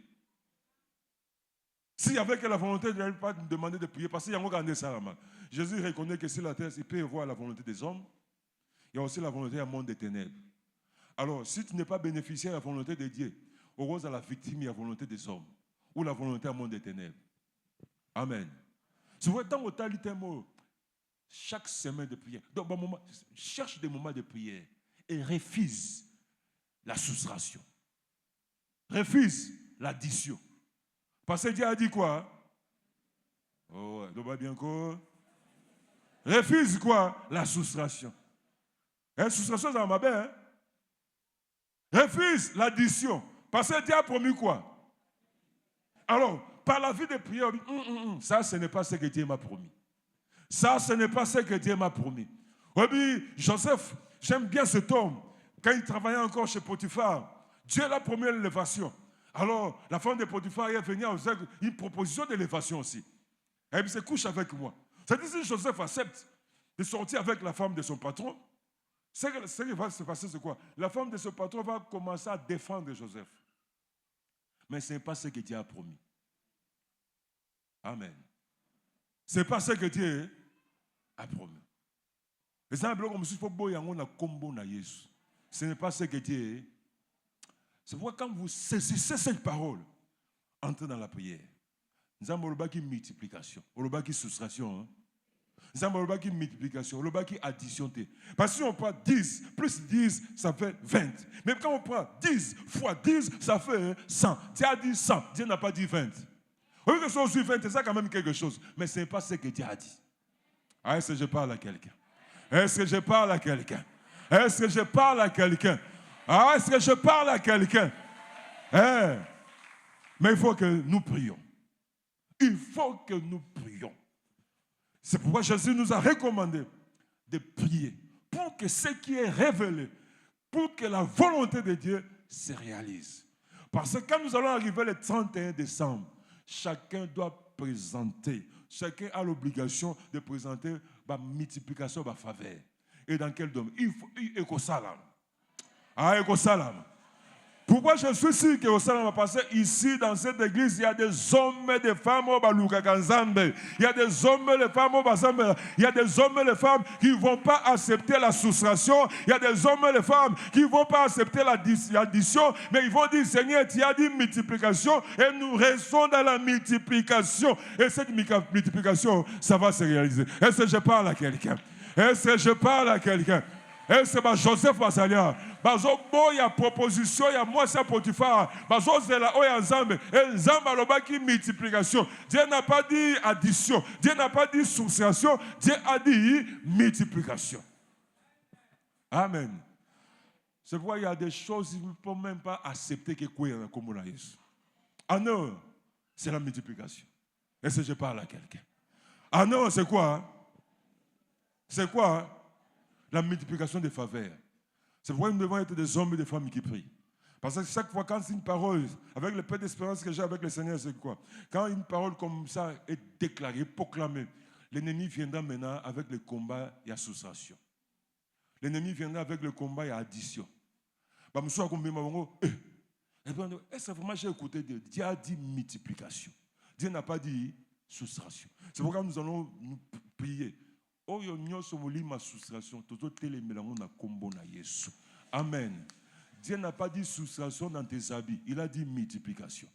S'il y avait que la volonté de Dieu, il ne pas demander de prier. Parce qu'il y a un grand ça. Jésus reconnaît que sur la terre, il peut y avoir la volonté des hommes. Il y a aussi la volonté d'un monde des ténèbres. Alors, si tu n'es pas bénéficiaire de la volonté de Dieu, heureuse à la victime, il y a la volonté des hommes. Ou la volonté du monde des ténèbres. Amen. C'est vrai, dans le mot, chaque semaine de prière, donc, bon moment, cherche des moments de prière et refuse la soustraction. Refuse l'addition. Parce que Dieu a dit quoi? Oh, donc va bien quoi? Refuse quoi? La soustraction. La soustraction, ça m'a bien, hein? Refuse l'addition. Parce que Dieu a promis quoi? Alors, par la vie de prière, on dit, ça, ce n'est pas ce que Dieu m'a promis. Ça, ce n'est pas ce que Dieu m'a promis. Oui, Joseph, j'aime bien cet homme. Quand il travaillait encore chez Potiphar, Dieu l'a promis l'élévation. Alors, la femme de Potiphar est venue avec une proposition d'élévation aussi. Elle se couche avec moi. C'est-à-dire que si Joseph accepte de sortir avec la femme de son patron, ce qui va se passer, c'est quoi? La femme de ce patron va commencer à défendre Joseph. Mais ce n'est pas ce que Dieu a promis. Amen. Ce n'est pas ce que Dieu a promis. Ce n'est pas ce que Dieu. C'est pourquoi quand vous saisissez cette parole, entrez dans la prière. Nous avons une multiplication, une soustraction. Nous avons une multiplication, une addition. Parce que si on prend 10, plus 10, ça fait 20. Mais quand on prend 10 fois 10, ça fait 100. Dieu a dit 100, Dieu n'a pas dit 20. Oui, que ce soit 20, c'est ça quand même quelque chose. Mais ce n'est pas ce que Dieu a dit. Ah, est-ce que je parle à quelqu'un? Est-ce que je parle à quelqu'un? Est-ce que je parle à quelqu'un? Ah, est-ce que je parle à quelqu'un? Mais il faut que nous prions. Il faut que nous prions. C'est pourquoi Jésus nous a recommandé de prier pour que ce qui est révélé, pour que la volonté de Dieu se réalise. Parce que quand nous allons arriver le 31 décembre, chacun doit présenter. Chacun a l'obligation de présenter la multiplication de la faveur. Et dans quel domaine? Il faut éco-salam. Ah, éco-salam. Pourquoi je suis sûr que au Salam, parce que ici, dans cette église, il y a des hommes et des femmes au Baluka Kanzambe. Il y a des hommes et des femmes au Bazambe. Il y a des hommes et des femmes qui ne vont pas accepter la soustraction. Il y a des hommes et des femmes qui ne vont pas accepter l'addition. Mais ils vont dire, Seigneur, tu as dit multiplication et nous restons dans la multiplication. Et cette multiplication, ça va se réaliser. Est-ce que je parle à quelqu'un? Est-ce que je parle à quelqu'un? Et c'est Joseph Basalia. Bazo boya proposition ya moi c'est Potiphar. Bazo zela oya nzambe. Et nzambe aloba qui multiplication. Dieu n'a pas dit addition. Dieu n'a pas dit soustraction. Dieu a dit multiplication. Amen. C'est pourquoi il y a des choses qu'il ne faut même pas accepter que quoi en comme la Jésus. Ah non, c'est la multiplication. Est-ce que je parle à quelqu'un? Ah non, c'est quoi? C'est quoi? La multiplication des faveurs. C'est pourquoi nous devons être des hommes et des femmes qui prient. Parce que chaque fois quand c'est une parole, avec le peu d'espérance que j'ai avec le Seigneur, c'est quoi? Quand une parole comme ça est déclarée, proclamée, l'ennemi viendra maintenant avec le combat et la soustraction. L'ennemi viendra avec le combat et l'addition. Est-ce que vraiment j'ai écouté Dieu? Dieu a dit multiplication. Dieu n'a pas dit soustraction. C'est pourquoi nous allons nous prier. Amen. Dieu n'a pas dit soustraction dans tes habits, il a dit multiplication.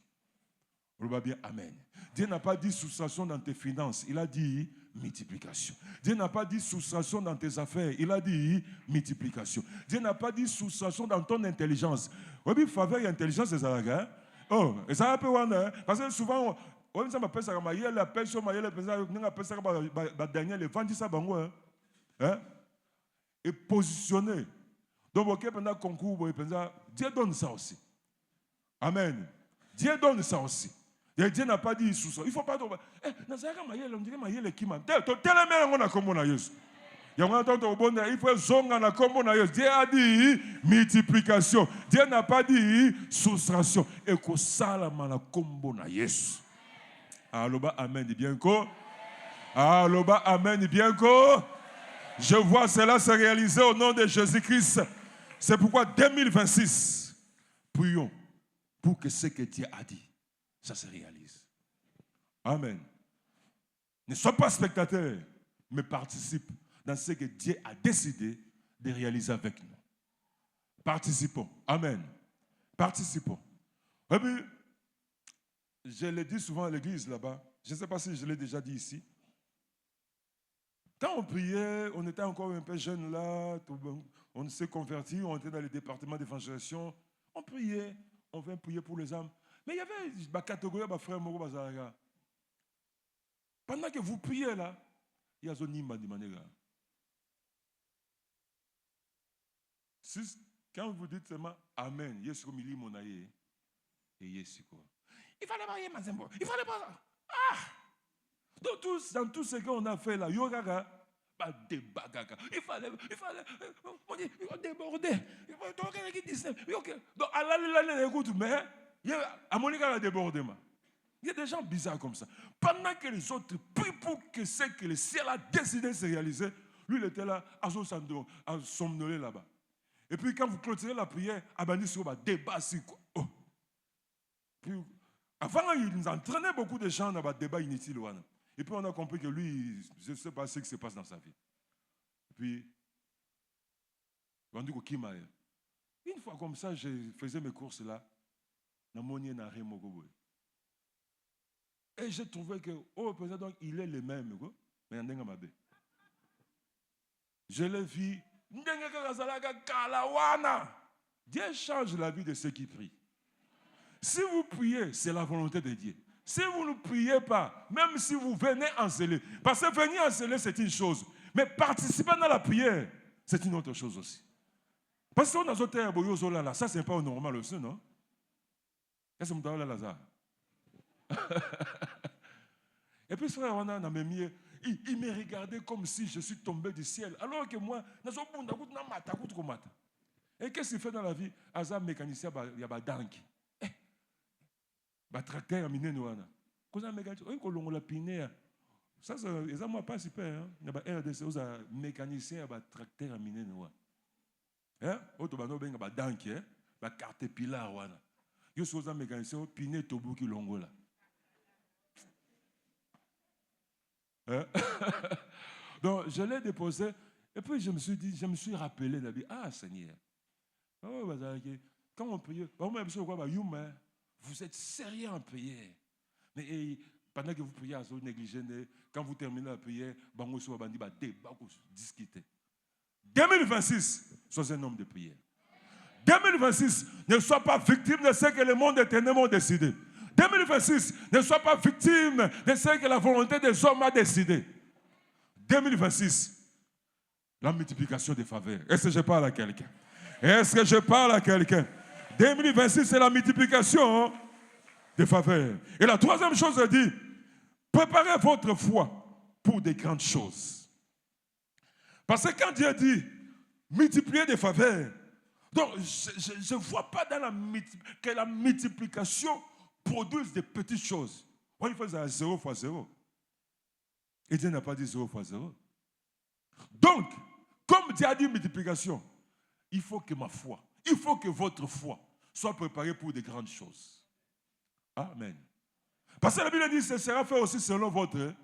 On va bien, amen. Dieu n'a pas dit soustraction dans tes finances, il a dit multiplication. Dieu n'a pas dit soustraction dans tes affaires, il a dit multiplication. Dieu n'a pas dit soustraction dans ton intelligence. Oui, faveur et intelligence, c'est ça, hein? Oh, et ça peut être, parce que souvent, on ça m'appelle ça comme il y a la personne, il y a la personne, on appelle ça comme dernier le vent ça bango hein et positionné. Donc OK pendant concours Dieu donne ça aussi. Amen. Dieu donne ça aussi. Et Dieu n'a pas dit sous ça. Il faut pas na ça comme on dirait mayele qui m'a. Tellement on a comme on a Jésus. Il faut zonga na comme na Jésus. Dieu a dit multiplication. Dieu n'a pas dit soustraction. Et que ça la mala comme na Jésus. Aloba amen bien ko. Aloba amen bien ko. Je vois cela se réaliser au nom de Jésus-Christ. C'est pourquoi 2026, prions pour que ce que Dieu a dit, ça se réalise. Amen. Ne sois pas spectateur, mais participe dans ce que Dieu a décidé de réaliser avec nous. Participons. Amen. Participons. Et puis, je le dis souvent à l'église là-bas. Je ne sais pas si je l'ai déjà dit ici. Quand on priait, on était encore un peu jeunes là, on s'est convertis, on était dans le département d'évangélisation. On priait, on vint prier pour les âmes. Mais il y avait une catégorie de frères Moro Bazaraga. Pendant que vous priez là, il y a zone de manière. Quand vous dites seulement Amen, yes comme il mon aïe et yes quoi. Il fallait pas y Mazembo. Il fallait pas. Ah! Dans tout ce qu'on a fait là, yogaga, pas débat gaga. Il fallait on dit déborder. Il faut donc qui dit ça. Donc Allah écoute mais à Monica a débordé. Il y a des gens bizarres comme ça. Pendant que les autres prient pour que ce que le ciel a décidé de se réaliser, lui il était là à somnoler là-bas. Et puis quand vous clôturez la prière, Abani sur le débat sur quoi. Oh. Puis, avant, il nous entraînait beaucoup de gens dans le débat inutile. Et puis on a compris que lui, je ne sais pas ce qui se passe dans sa vie. Et puis, une fois comme ça, je faisais mes courses là. Et j'ai trouvé que, oh, donc, il est le même. Mais je l'ai vu. Dieu change la vie de ceux qui prient. Si vous priez, c'est la volonté de Dieu. Si vous ne priez pas, même si vous venez enceler, parce que venir enceler, c'est une chose. Mais participer dans la prière, c'est une autre chose aussi. Parce qu'on a d'autres là, ça, c'est pas normal aussi, non? Qu'est-ce que vous avez là, Et puis, frère, il me regardait comme si je suis tombé du ciel. Alors que moi, et qu'est-ce qu'il fait dans la vie? Azam mécanicien, il y a un dank. Tracteur, Ça, c'est moi pas super. Il y a RDC, il y a mécanicien, il y a tracteur à miner. Hein? Autobano ben ba danki, ba carte pilar wana. Yo so za mécanicien piné tobuki longo là. Donc je l'ai déposé et puis je me suis rappelé d'habitude, ah Seigneur. Quand on paye, vous êtes sérieux en payer. Mais pendant que vous payez à négliger, quand vous terminez à payer, vous allez discuter. 2026, sois un homme de prière. 2026, ne sois pas victime de ce que le monde éternellement a décidé. 2026, ne sois pas victime de ce que la volonté des hommes a décidé. 2026, la multiplication des faveurs. Est-ce que je parle à quelqu'un? Est-ce que je parle à quelqu'un? 2026, c'est la multiplication des faveurs. Et la troisième chose, elle dit, préparez votre foi pour des grandes choses. Parce que quand Dieu dit, multiplier des faveurs, donc je ne vois pas dans que la multiplication produise des petites choses. Il faut 0 fois 0. Et Dieu n'a pas dit 0 fois 0. Donc, comme Dieu a dit multiplication, il faut que ma foi, il faut que votre foi soit préparée pour des grandes choses. Amen. Parce que la Bible dit que ce sera fait aussi selon votre.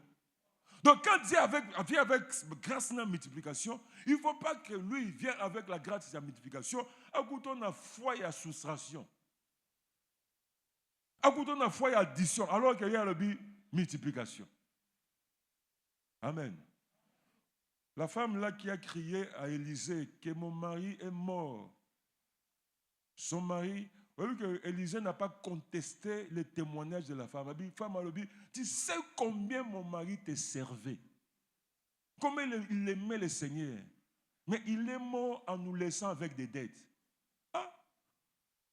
Donc quand Dieu vient avec grâce à la multiplication, il ne faut pas que lui vienne avec la grâce de la multiplication. À côté de la foi, il y a soustraction. À côté de la foi, il y a addition. Alors qu'il y a la multiplication. Amen. La femme là qui a crié à Élisée que mon mari est mort. Son mari, vous voyez que Élisée n'a pas contesté le témoignage de la femme. La femme a dit, tu sais combien mon mari te servait. Combien il aimait le Seigneur. Mais il est mort en nous laissant avec des dettes. Ah!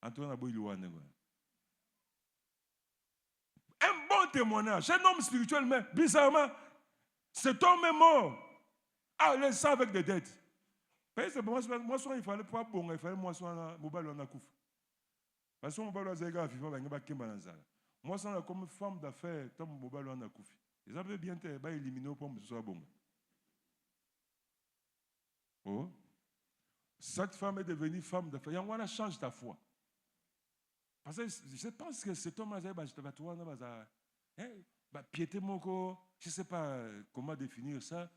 Antoine Aboilouane. Un bon témoignage. Un homme spirituel, mais bizarrement, cet homme est mort. Ah, laissant avec des dettes. Moi, il fallait pas bon, il fallait moi, mobile on a couf. Parce que mobile on a zéga, il faut pas qu'il bananzala. Moi, ça comme femme d'affaires, tant mobile on a couf. Ils avaient bien été éliminés pour que ce soit bon. Oh, cette femme est devenue femme d'affaires. Il y a un change ta foi. Parce que je pense que cet homme a dit, je te vais toi, piété mon corps, je ne sais pas comment définir ça.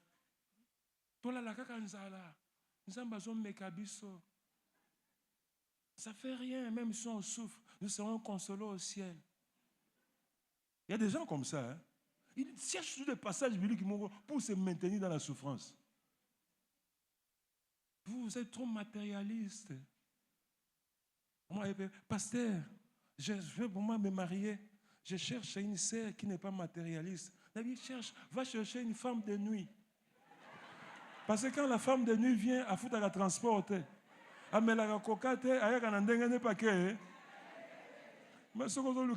Ça fait rien, même si on souffre, nous serons consolés au ciel. Il y a des gens comme ça. Hein? Ils cherchent des passages bibliques pour se maintenir dans la souffrance. Vous êtes trop matérialiste. Moi, pasteur, je veux pour moi me marier. Je cherche une sœur qui n'est pas matérialiste. David cherche, va chercher une femme de nuit. Parce que quand la femme de nuit vient, elle fout à la transporter. Elle met la cocotte, elle a un dengue pas que. Mais ce qu'on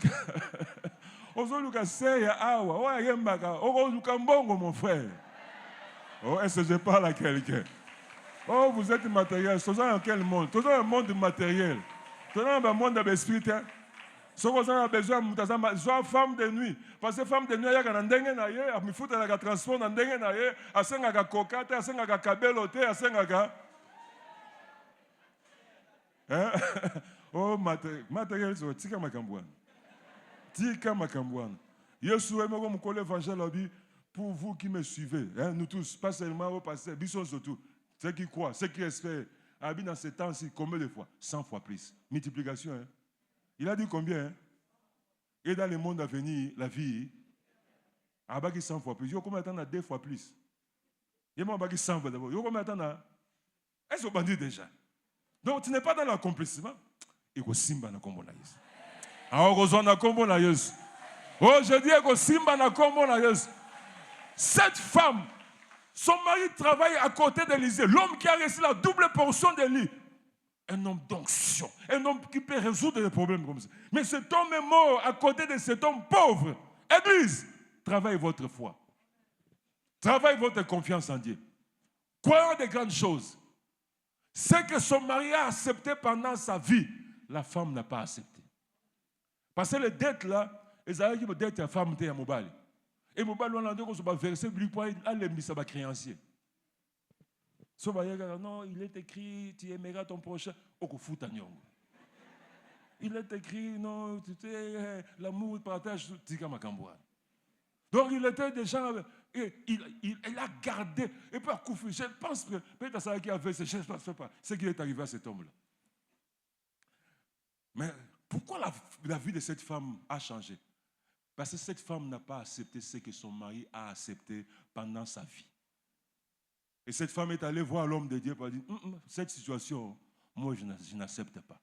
a c'est awa, ouais, mon frère. Oh, est-ce que je parle à quelqu'un? Oh, vous êtes matériel. Vous êtes dans quel monde? Vous êtes dans un monde matériel. Vous êtes dans un monde de l'esprit. Ce qu'on a besoin de soit femme de nuit. Parce que femme de nuit, il y a un dengue na ye, il faut que transport dans dengue na ye, a senga kokate, a senga kabelote, a senga oh matériel so tika makambwana. Tika makambwana. Yesu est mon collègue évangile pour vous qui me suivez, hein, nous tous, pas seulement au passé, bisons surtout, ceux qui croient, ceux qui espèrent, habiter dans ces temps-ci, combien de fois? 100 fois plus. Multiplication, hein. Il a dit combien? Hein? Et dans le monde à venir, la vie, il y a 100 fois plus. Il y a combien attendre 2 fois plus? Il y a 100 fois d'abord. Il y a combien attendre? Est-ce qu'on dit déjà? Donc tu n'es pas dans l'accomplissement. Il y a Simba na kombo na Yesu. Alors, na kombo na Yesu. Oh, je dis que Simba na kombo na Yesu. Cette femme, son mari travaille à côté d'Élisée. L'homme qui a reçu la double portion de lui. Un homme d'onction, un homme qui peut résoudre des problèmes comme ça. Mais cet homme est mort à côté de cet homme pauvre. Église, travaille votre foi. Travaille votre confiance en Dieu. Croyez des grandes choses. Ce que son mari a accepté pendant sa vie, la femme n'a pas accepté. Parce que les dettes là, ezalaki peut-être ya femme te ya mobali. Et mobali wana ndeko so ba verser bibliquement alembisa ba créancier. So ba yaka non, il est écrit tu aimeras ton prochain okufuta nyongo. Il est écrit non, tu sais l'amour partage tika makambo. Donc il était déjà il a gardé et pas couffé. Je pense que peut-être ça qui a fait je ne sais pas ce qui est arrivé à cet homme-là. Mais pourquoi la vie de cette femme a changé? Parce que cette femme n'a pas accepté ce que son mari a accepté pendant sa vie. Et cette femme est allée voir l'homme de Dieu pour dire, cette situation, moi je n'accepte pas.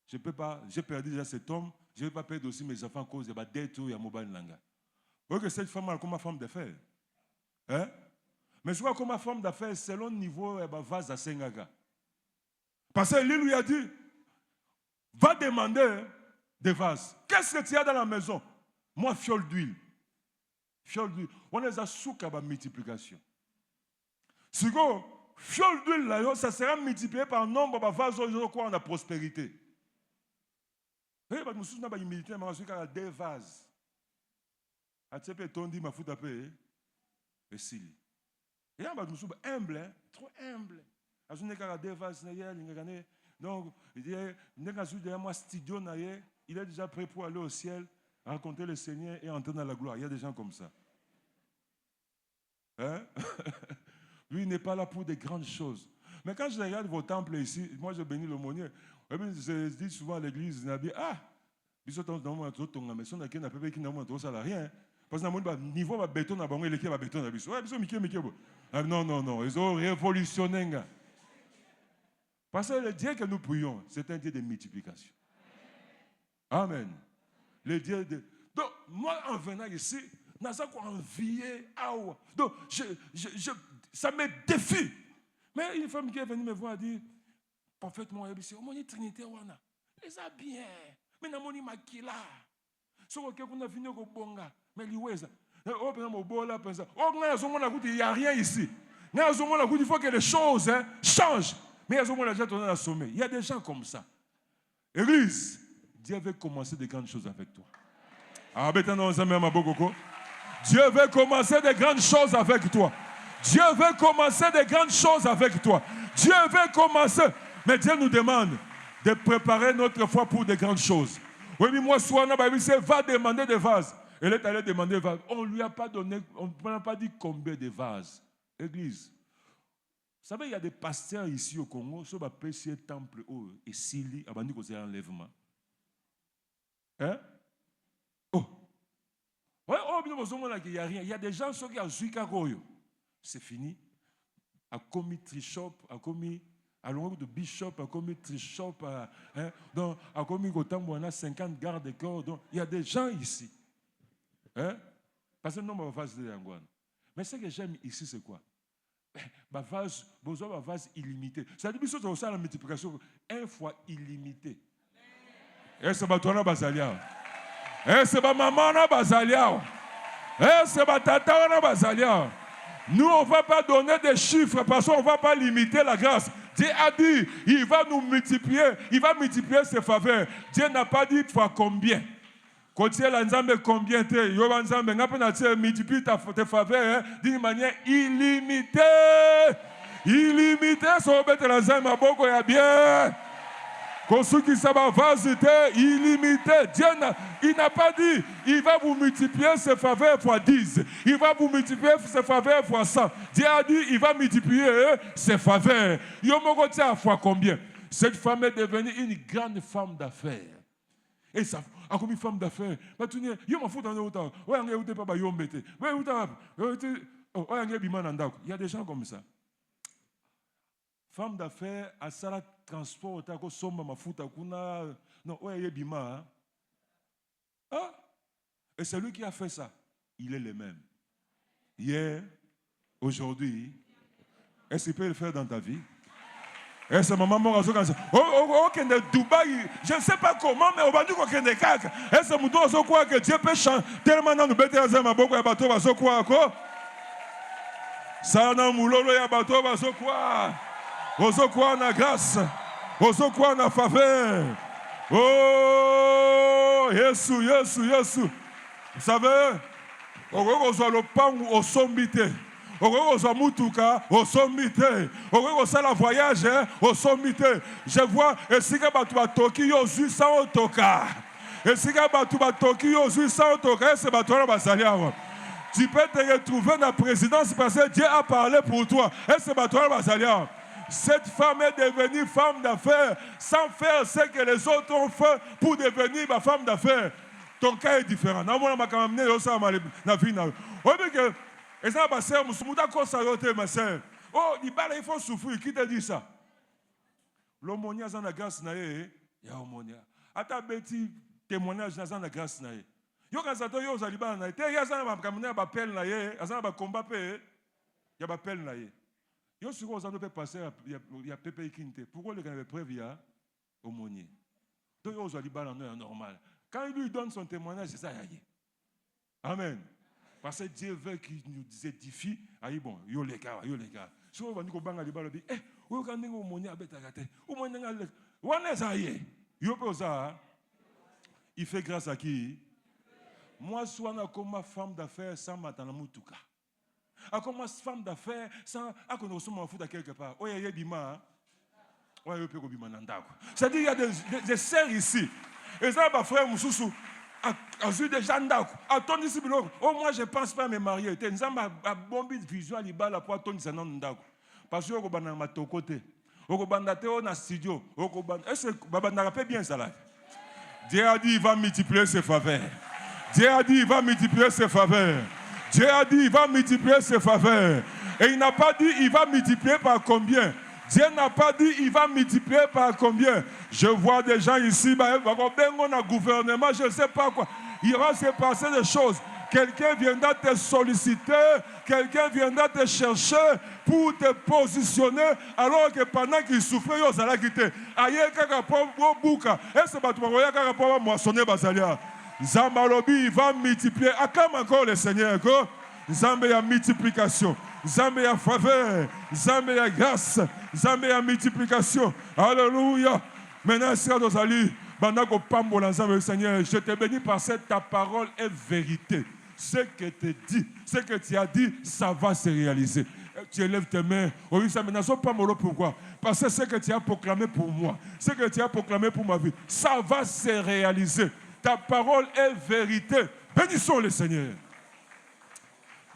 Je peux pas, j'ai perdu déjà cet homme, je ne vais pas perdre aussi mes enfants à cause de la dette ou de mobile langa. Vous voyez que cette femme est comme une femme d'affaires. Hein? Mais je vois comme une femme d'affaires, selon le niveau, elle va vase à Sengaga. Parce que lui lui a dit, va demander des vases. Qu'est-ce que tu as dans la maison? Moi, fiole d'huile. Fiole d'huile. On les a sous la multiplication. Si vous fiole d'huile, ça sera multiplié par nombre de vases quoi on a prospérité. Vous voyez, nous sommes humilité, mais on a des vases. Atsepe tondi ma fout à paix. Et si. Et là, nous sommes humbles, trop humbles. Nous avons des vases. Donc, il est déjà prêt pour aller au ciel, rencontrer le Seigneur et entrer dans la gloire. Il y a des gens comme ça. Hein? Lui, il n'est pas là pour des grandes choses. Mais quand je regarde vos temples ici, moi je bénis l'aumônier. Je dis souvent à l'église, ah, parce que le niveau de béton, non, ils ont révolutionné. Parce que le Dieu que nous prions, c'est un Dieu de multiplication. Amen. Le Dieu de... Donc, moi, en venant ici, je n'ai pas envié. Donc, ça me défie. Mais une femme qui est venue me voir a dit, prophète, moi, je suis au Trinité, et ça bien. Mais je suis maquilla. Si on a fini au bonga, mais il y a rien ici. Il faut que les choses changent. Mais il y a des gens comme ça. Église, Dieu veut commencer de grandes choses avec toi. Dieu veut commencer de grandes choses avec toi. Dieu veut commencer de grandes choses avec toi. Dieu veut commencer. Mais Dieu nous demande de préparer notre foi pour de grandes choses. Oui, mais moi, Souana, va demander des vases. Elle est allée demander des vases. On ne lui a pas donné, on ne n'a pas dit combien de vases. Église. Vous savez, il y a des pasteurs ici au Congo, sur le péché temple et Sili, avant de causer l'enlèvement. Hein? Oh! Ouais, il n'y a rien. Il y a des gens qui ont Zuika Goyo. C'est fini. A commis Trishop, a commis à l'endroit de Bishop, a commis Trishop, donc a commis on a 50 gardes de corps. Donc il y a des gens ici. Hein? Parce que non, on va faire des mais ce que j'aime ici, c'est quoi? Besoin d'un vase illimité. C'est-à-dire que c'est aussi la multiplication, une fois illimité. Et c'est toi basalia. Et c'est ma maman basalia. Et c'est ma tata basalia. Nous, on ne va pas donner des chiffres parce qu'on ne va pas limiter la grâce. Dieu a dit, il va nous multiplier, il va multiplier ses faveurs. Dieu n'a pas dit fois combien. Quand tu es combien tu es, multiplie tes faveurs d'une manière illimitée. Illimitée, ça va mettre l'ensemble beaucoup bien. Quand ceux qui savent vasité, illimité. Dieu il n'a pas dit, il va vous multiplier ses faveurs fois 10. Il va vous multiplier ses faveurs fois 100. Dieu a dit, il va multiplier ses faveurs. Il y a fois combien? Cette femme est devenue une grande femme d'affaires. Et ça, comme une femme d'affaires, il y a des gens comme ça. Femme d'affaires, à ça transport, non, et c'est lui qui a fait ça. Il est le même. Hier, aujourd'hui, est-ce qu'il peut le faire dans ta vie? Et c'est maman m'a dit que Dubaï, je ne sais pas comment, mais on va dire qu'il y a des cacs. Et c'est mon dos quoi que Dieu peut chanter tellement dans le bête à ma beaucoup à bateau va so quoi quoi. Ça n'a moulolo ya bateau va so quoi. Oso quoi na grâce. Oso quoi na faveur. Oh Yesu, Yesu, Yesu. Vous savez, on soit le pan au sommité. On soit mutuka au sommité. On soit la voyage au sommité. Je vois, et si tu vas Tokyo, je suis sans toka. Et si tu vas Tokyo, je suis sans toka. C'est ma toile basalia. Tu peux te retrouver dans la présidence parce que Dieu a parlé pour toi. Et c'est ma toile basalia. Cette femme est devenue femme d'affaires sans faire ce que les autres ont fait pour devenir ma femme d'affaires. Ton cas est différent. Oh, il faut souffrir. Qui te dit ça? L'homonia dans la grâce, il y a homonia. Ata beti témoignage dans la grâce. Yo kazato yo zaliba na te ya sana ba kamuna ba pel na ye, azana ba combat pe, ya ba pel na ye. Yo sur aux peut passer il y a pépé kinte. Pourquoi le gars avait preuve ya homonie? Donc yo zaliba na normal. Quand il lui donne son témoignage, c'est ça y est. Amen. Parce que Dieu veut qu'il nous édifie. Aïe bon, yo les gars. Si on va nous banga libala bi, yo kan ningo homonie abeta gate. Homonie ngale. Wana ça y est. Yo pe ça. Il fait grâce à qui? Moi, sois comme femme d'affaires sans matana mutuka. Comme femme d'affaires sans qu'on m'en fout à quelque part. Oh, il y a des bima. Oh, il y a des bima nandako. C'est-à-dire, il y a des sœurs ici. Et ça, ma frère Moussoussou, a vu des gens d'ako. Attends ici, oh, moi, je ne pense pas à me marier. Tu as une bombe de vision à l'ibala pour attendre ça nandako. Parce que tu as ton côté. Tu as un studio. Est-ce que tu as bien ça là? Dieu a dit, il va multiplier ses faveurs. Dieu a dit, il va multiplier ses faveurs. Dieu a dit, il va multiplier ses faveurs. Et il n'a pas dit, il va multiplier par combien. Dieu n'a pas dit, il va multiplier par combien. Je vois des gens ici, on a gouvernement, je ne sais pas quoi. Il va se passer des choses. Quelqu'un viendra te solliciter, quelqu'un viendra te chercher pour te positionner, alors que pendant qu'il souffrait, il allait quitter. Aïe, est-ce que tu vas moissonner Basalia? Zambalobi, il va multiplier. Acclame encore le Seigneur. Zambé a multiplication. Zambé a faveur. Zambé a grâce. Zambé a multiplication. Alléluia. Maintenant, c'est nos alliés. Seigneur, je te bénis parce que ta parole est vérité. Ce que tu dis, ce que tu as dit, ça va se réaliser. Tu élèves tes mains. Pourquoi? Parce que ce que tu as proclamé pour moi, ce que tu as proclamé pour ma vie, ça va se réaliser. Ta parole est vérité. Bénissons le Seigneur.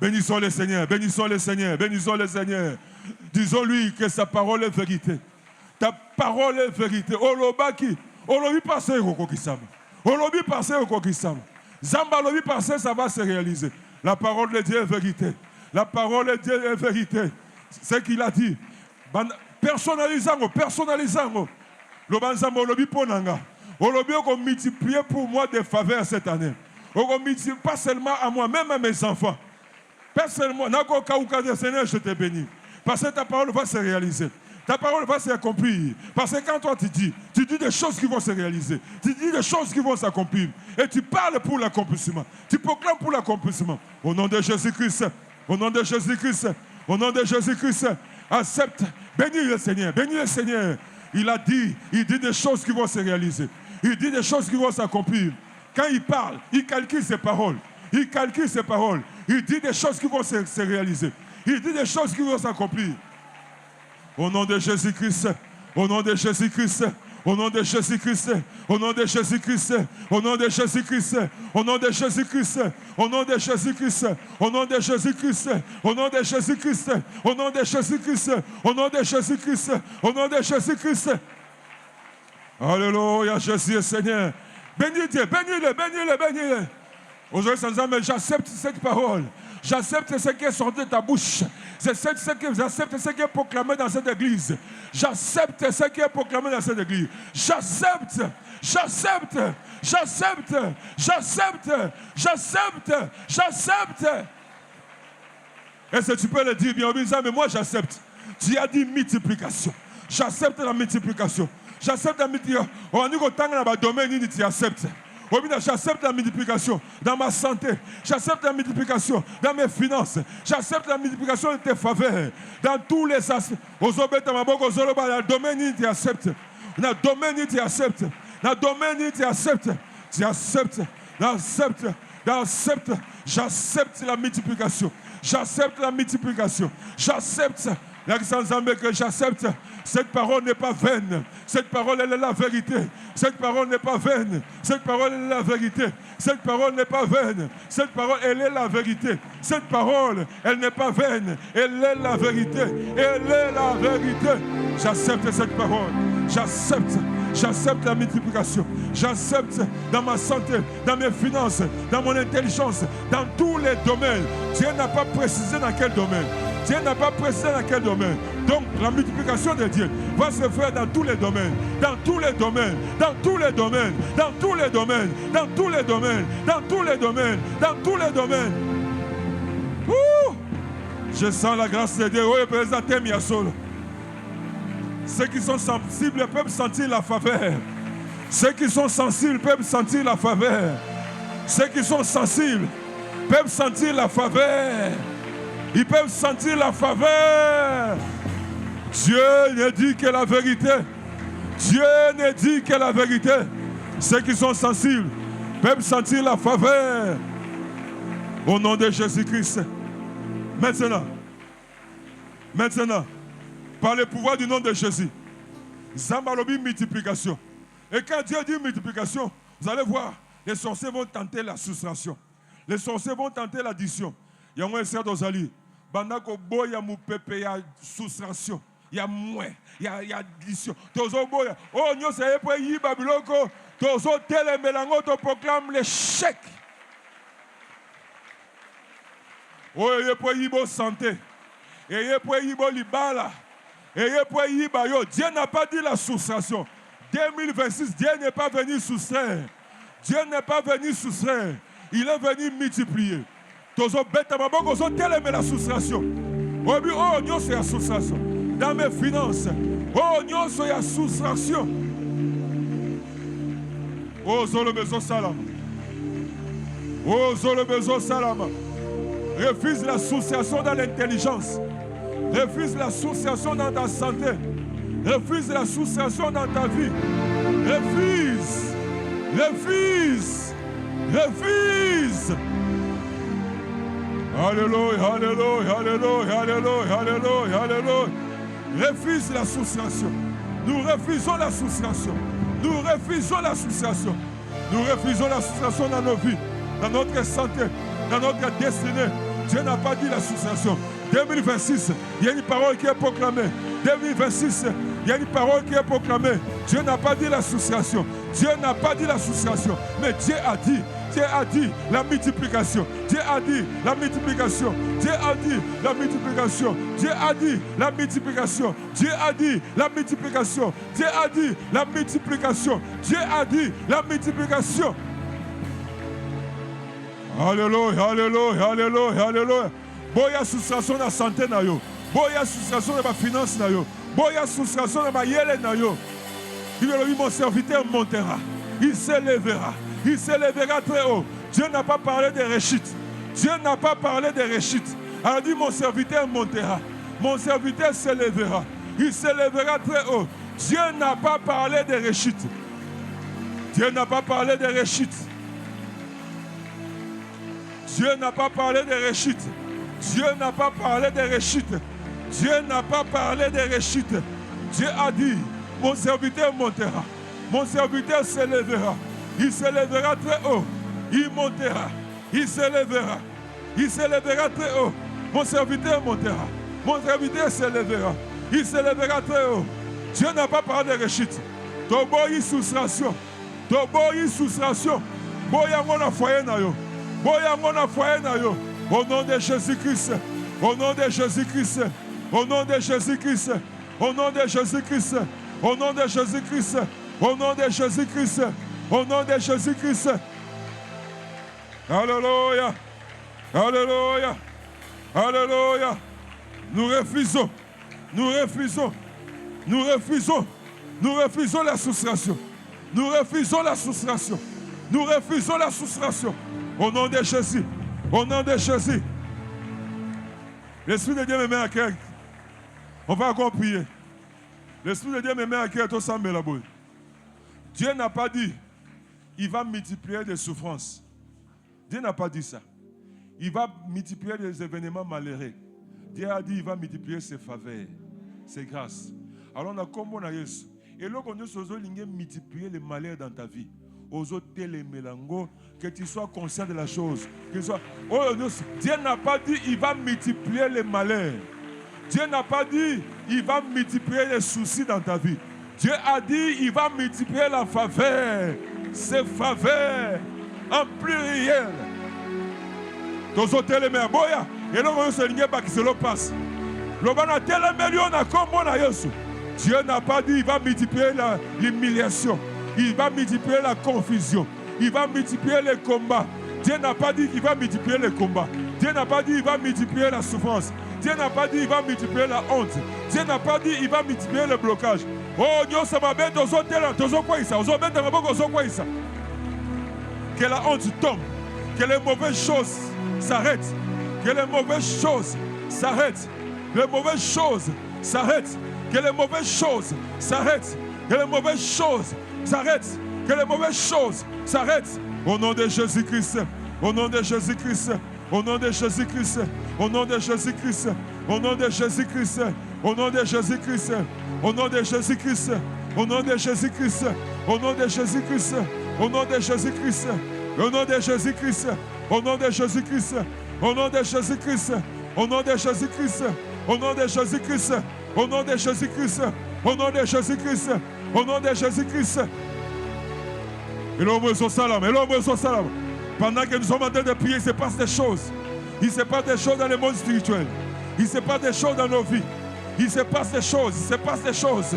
Bénissons le Seigneur. Bénissons le Seigneur. Bénissons le Seigneur. Disons-lui que sa parole est vérité. Ta parole est vérité. Olobaki. Olobi passe au kokisam. Olobi passe au kokisam. Zamba lobi passe, ça va se réaliser. La parole de Dieu est vérité. La parole de Dieu est vérité. C'est ce qu'il a dit. Personnalisant. Personnalisant. Lobanzamba olobi ponanga. Olobi on multiplier pour moi des faveurs cette année. On multiplie pas seulement à moi, même à mes enfants. Pas seulement. Nako kauka Seigneur, je te bénis. Parce que ta parole va se réaliser. Ta parole va s'accomplir. Parce que quand toi tu dis des choses qui vont se réaliser. Tu dis des choses qui vont s'accomplir. Et tu parles pour l'accomplissement. Tu proclames pour l'accomplissement. Au nom de Jésus-Christ. Au nom de Jésus-Christ. Au nom de Jésus-Christ. Accepte. Bénis le Seigneur. Bénis le Seigneur. Il dit des choses qui vont se réaliser. Il dit des choses qui vont s'accomplir. Quand il parle, il calcule ses paroles. Il calcule ses paroles. Il dit des choses qui vont se réaliser. Il dit des choses qui vont s'accomplir. Au nom de Jésus-Christ, au nom de Jésus-Christ, au nom de Jésus-Christ, au nom de Jésus-Christ, au nom de Jésus-Christ, au nom de Jésus-Christ, au nom de Jésus-Christ, au nom de Jésus-Christ, au nom de Jésus-Christ, au nom de Jésus-Christ, au nom de Jésus-Christ, au nom de Jésus-Christ. Alléluia, Jésus est Seigneur. Bénis Dieu, bénis-le, bénis-le, bénis-le. Aujourd'hui, j'accepte cette parole. J'accepte ce qui est sorti de ta bouche. J'accepte ce qui est proclamé dans cette église. J'accepte ce qui est proclamé dans cette église. J'accepte. J'accepte. J'accepte. J'accepte. J'accepte. J'accepte. Est-ce que tu peux le dire bien, mais moi j'accepte. Tu as dit multiplication. J'accepte la multiplication. J'accepte la multiplication. On dit que dans le domaine, tu acceptes. J'accepte la multiplication dans ma santé. J'accepte la multiplication dans mes finances. J'accepte la multiplication de tes faveurs. Dans tous les aspects. Dans le domaine, tu acceptes. Dans le domaine, tu acceptes. Dans le domaine, tu acceptes. J'accepte la multiplication. J'accepte la multiplication. J'accepte. Que j'accepte. Cette parole n'est pas vaine. Cette parole, elle est la vérité. Cette parole n'est pas vaine. Cette parole, elle est la vérité. Cette parole n'est pas vaine. Cette parole, elle est la vérité. Cette parole, elle n'est pas vaine. Elle est la vérité. Elle est la vérité. J'accepte cette parole. J'accepte la multiplication. J'accepte dans ma santé, dans mes finances, dans mon intelligence, dans tous les domaines. Dieu n'a pas précisé dans quel domaine. Dieu n'a pas précisé dans quel domaine. Donc la multiplication de Dieu va se faire dans tous les domaines. Dans tous les domaines. Dans tous les domaines. Dans tous les domaines. Dans tous les domaines. Dans tous les domaines. Dans tous les domaines. Ouh! Je sens la grâce de Dieu. Ceux qui sont sensibles peuvent sentir la faveur. Ceux qui sont sensibles peuvent sentir la faveur. Ceux qui sont sensibles peuvent sentir la faveur. Ils peuvent sentir la faveur. Dieu ne dit que la vérité. Dieu ne dit que la vérité. Ceux qui sont sensibles peuvent sentir la faveur. Au nom de Jésus-Christ. Maintenant, par le pouvoir du nom de Jésus, Zambalobi multiplication. Et quand Dieu dit multiplication, vous allez voir, les sorciers vont tenter la soustraction. Les sorciers vont tenter l'addition. Il y a moins de d'Ozali. Bandako boya mu pepe, il y a soustraction. Il y a moins. Il y a addition. Tozo boya. Oh, nous savons pas y babiloko. Tozo tele melango to proclame l'échec. Oh, il y a pas y bo santé. Et il y a pas y bo libala. Dieu n'a pas dit la soustraction. 2026, Dieu n'est pas venu soustraire. Dieu n'est pas venu soustraire. Il est venu multiplier. La soustraction. Oh, nous c'est la soustraction. Dans mes finances. Oh, nous c'est la soustraction. Oh, Zolo Bezo Salam. Oh, Zolo Bezo Salam. Refuse la soustraction dans l'intelligence. Refuse la soustraction dans ta santé. Refuse la soustraction dans ta vie. Refuse. Refuse. Refuse. Alléluia, alléluia, alléluia, alléluia, alléluia, alléluia. Refuse la soustraction. Nous refusons la soustraction. Nous refusons la soustraction. Nous refusons la soustraction dans nos vies, dans notre santé, dans notre destinée. Dieu n'a pas dit la soustraction. 2026, il y a une parole qui est proclamée. 2026, il y a une parole qui est proclamée. Dieu n'a pas dit la soustraction. Dieu n'a pas dit la soustraction. Mais Dieu a dit. Dieu a dit la multiplication. Dieu a dit la multiplication. Dieu a dit la multiplication. Dieu a dit la multiplication. Dieu a dit la multiplication. Dieu a dit la multiplication. Dieu a dit la multiplication. Alléluia, alléluia, alléluia, alléluia. Boya soustraction dans la santé na yo. Boya soustraction dans ma finance na yo. Boya soustraction dans ma yele na yo. Il dit mon serviteur montera. Il s'élèvera. Il s'élèvera très haut. Dieu n'a pas parlé de réchite. Dieu n'a pas parlé de réchite. Il dit mon serviteur montera. Mon serviteur s'élèvera. Il s'élèvera très haut. Dieu n'a pas parlé de réchite. Dieu n'a pas parlé de réchite. Dieu n'a pas parlé de réchite. Dieu n'a pas parlé de réchite. Dieu n'a pas parlé de réchite. Dieu a dit, mon serviteur montera. Mon serviteur s'élèvera. Il s'élèvera très haut. Il montera. Il s'élèvera. Il s'élèvera très haut. Mon serviteur montera. Mon serviteur s'élèvera. Il s'élèvera très haut. Dieu n'a pas parlé de réchite. Toboyi soustraction. Toboyi soustraction. Boya mona foyer na yo. Boya mona foyer na yo. Au nom de Jésus-Christ. Au nom de Jésus-Christ. Au nom de Jésus-Christ. Au nom de Jésus-Christ. Au nom de Jésus-Christ. Au nom de Jésus-Christ. Au nom de Jésus-Christ. Alléluia. Alléluia. Alléluia. Nous refusons. Nous refusons. Nous refusons. Nous refusons la soustraction. Nous refusons la soustraction. Nous refusons la soustraction. Au nom de Jésus. Au nom de Jésus. L'Esprit de Dieu me met à cœur. On va encore prier. L'Esprit de Dieu me met à cœur tout ça. Dieu n'a pas dit il va multiplier des souffrances. Dieu n'a pas dit ça. Il va multiplier des événements malheureux. Dieu a dit il va multiplier ses faveurs, ses grâces. Alors on a comme on a Jésus. Et là, on a multiplier les malheurs dans ta vie. Que tu sois conscient de la chose. Dieu n'a pas dit il va multiplier les malheurs. Dieu n'a pas dit il va multiplier les soucis dans ta vie. Dieu a dit il va multiplier la faveur. Ses faveurs en pluriel. Et là, on se ligne qui se le passe. Dieu n'a pas dit il va multiplier l'humiliation. Il va multiplier la confusion. Il va multiplier les combats. Dieu n'a pas dit qu'il va multiplier les combats. Dieu n'a pas dit qu'il va multiplier la souffrance. Dieu n'a pas dit qu'il va multiplier la honte. Dieu n'a pas dit qu'il va multiplier le blocage. Oh, Dieu, ça m'a bien que la honte tombe. Que les mauvaises choses s'arrêtent. Que les mauvaises choses s'arrêtent. Les mauvaises choses s'arrêtent. Que les mauvaises choses s'arrêtent. Que les mauvaises choses s'arrêtent. Que les mauvaises choses s'arrêtent. Au nom de Jésus-Christ. Au nom de Jésus-Christ. Au nom de Jésus-Christ. Au nom de Jésus-Christ. Au nom de Jésus-Christ. Au nom de Jésus-Christ. Au nom de Jésus-Christ. Au nom de Jésus-Christ. Au nom de Jésus-Christ. Au nom de Jésus-Christ. Au nom de Jésus-Christ. Au nom de Jésus-Christ. Au nom de Jésus-Christ. Au nom de Jésus-Christ. Au nom de Jésus-Christ. Au nom de Jésus-Christ. Au nom de Jésus-Christ. Au nom de Jésus-Christ. Et l'homme est au salam. Et l'homme est au salam. Pendant que nous sommes en train de prier, il se passe des choses. Il se passe des choses dans le monde spirituel. Il se passe des choses dans nos vies. Il se passe des choses. Il se passe des choses.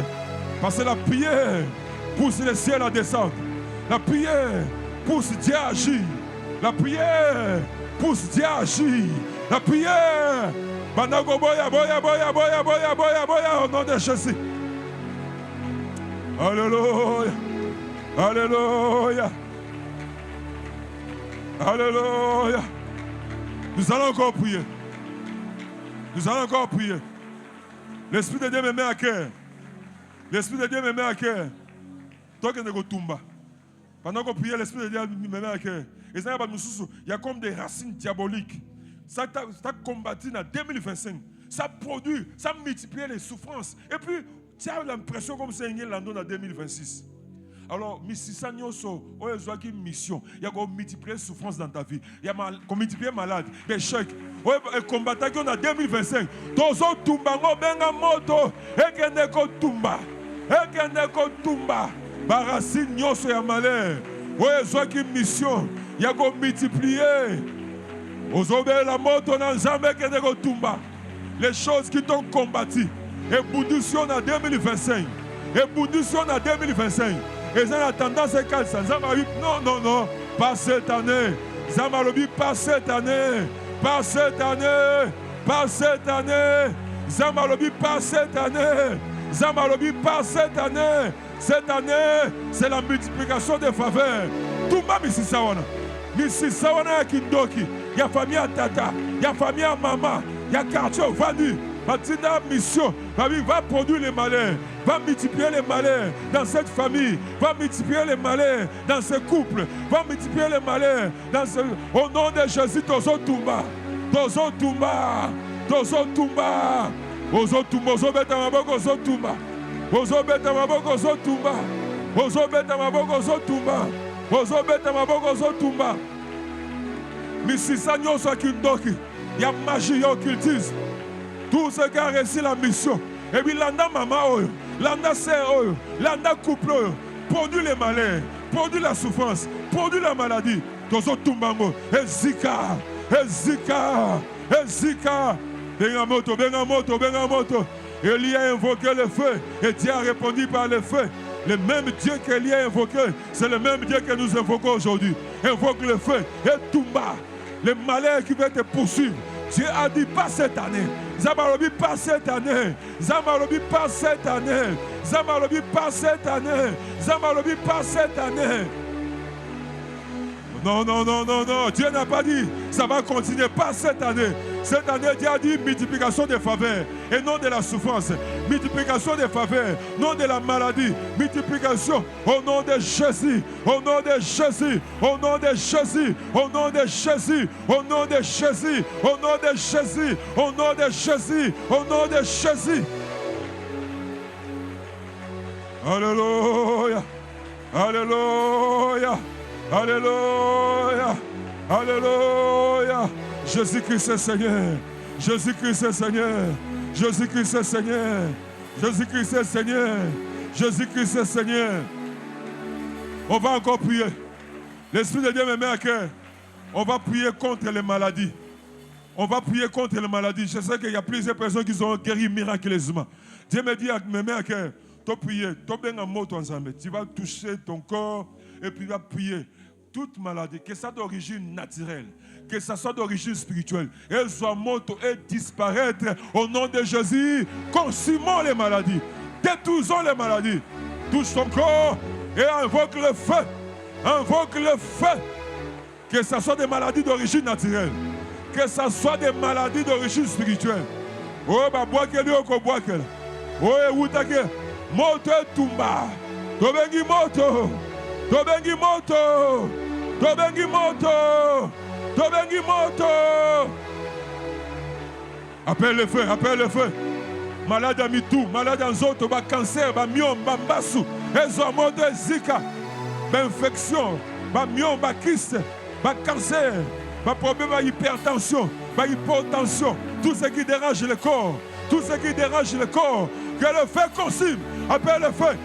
Parce que la prière pousse le ciel à descendre. La prière pousse Dieu à agir. La prière pousse Dieu à agir. La prière. Au nom de Jésus. Alléluia. Alléluia. Alléluia. Nous allons encore prier. Nous allons encore prier. L'Esprit de Dieu me met à cœur. L'Esprit de Dieu me met à cœur. Toi qui es Tumba. Pendant qu'on prie, l'Esprit de Dieu me met à cœur. Et ça, il y a comme des racines diaboliques. Ça a combattu en 2025. Ça produit, ça multiplie les souffrances. Et puis, tu as l'impression comme c'est un landon en 2026. Alors, Mississa Nyoso, une mission. Il y a multiplier les souffrances dans ta vie. Il y a multiplier malade, des chocs. Et combattant qu'on a 2025. Tozo tumba ngo benga moto. Ekeneko tumba. Ekeneko tumba. Barasi Nyoso ya malheur. Une mission. Il y a multiplier. Ozobe la moto na nzambe ekeneko tumba. Les choses qui t'ont combattu. Et Boudussion en 2025. Et Boudussion en 2025. Et ça a tendance à calmer ça. Non, pas cette année. Zamalobi, pas cette année. Pas cette année. Pas cette année. Zamalobi, pas cette année. Zamalobi, pas cette année. Cette année, c'est la multiplication des faveurs. Tout le monde ici, ça va. Ici, ça va, Kindoki. Il y a famille à Tata. Il y a famille à Maman. Il y a quartier vendu. Matina mission, va produire les malheurs, va multiplier les malheurs dans cette famille, va multiplier les malheurs dans ce couple, va multiplier les malheurs dans ce... Au nom de Jésus, Tozo Tumba, Tozo Tumba, Tozo Tumba, Ozo Tumba, Ozo Beta Maboko, Ozo Tumba, Ozo Beta Maboko, Ozo Tumba, Ozo Beta Maboko, Ozo Tumba, Ozo Beta Maboko, Ozo Tumba. Mississa Nyoso Kindoki, il y a magie, il y a occultisme. Tout ce qui a réussi la mission. Et puis l'anda maman, l'anda sœur, l'anda couple, produit les malheurs, produit la souffrance, produit la maladie. Tozo Tumbango, Ezika, Ezika, Ezika. Bengamoto, Bengamoto, Bengamoto. Élie a invoqué le feu et Dieu a répondu par le feu. Le même Dieu qu'Élie a invoqué, c'est le même Dieu que nous invoquons aujourd'hui. Invoque le feu et Tumba. Les malheurs qui vont te poursuivre. Dieu a dit pas cette année. Zamalobi pas cette année. Zamalobi pas cette année. Zamalobi pas cette année. Zamalobi pas cette année. Non, non, non, non, non. Dieu n'a pas dit, ça va continuer. Pas cette année. Cette année, Dieu a dit multiplication des faveurs et non de la souffrance. Multiplication des faveurs, non de la maladie. Multiplication au nom de Jésus. Au nom de Jésus. Au nom de Jésus. Au nom de Jésus. Au nom de Jésus. Au nom de Jésus. Au nom de Jésus. Au nom de Jésus. Alléluia. Alléluia. Alléluia. Alléluia. Jésus-Christ est Seigneur. Jésus-Christ est Seigneur. Jésus-Christ est Seigneur. Jésus-Christ est Seigneur. Jésus-Christ est Seigneur. On va encore prier. L'Esprit de Dieu me met à cœur. On va prier contre les maladies. On va prier contre les maladies. Je sais qu'il y a plusieurs personnes qui sont guéries miraculeusement. Dieu me dit, me met à cœur. Tu prier. Tu vas toucher ton corps et puis tu vas prier. Toute maladie, que ça soit d'origine naturelle, que ça soit d'origine spirituelle, elle soit morte et disparaître au nom de Jésus. Consumons les maladies, détruisons les maladies. Touche ton corps et invoque le feu. Invoque le feu. Que ça soit des maladies d'origine naturelle, que ça soit des maladies d'origine spirituelle. Oh, bah, bois qu'elle est, bois qu'elle. Oh, et où t'as que moto tumba. Tobengi moto. Tobengi moto. Tobengi moto. Tobengi moto. Appelle le feu, appelle le feu. Malade à mitou, malade en zoto, ba cancer, ba myome, ba mbasu, ezomoto, zika, ba infection, ba myome, ba kyste, ba cancer, ba problème, ba hypertension, ba hypotension, tout ce qui dérange le corps, tout ce qui dérange le corps, que le feu consume. Appelle le feu.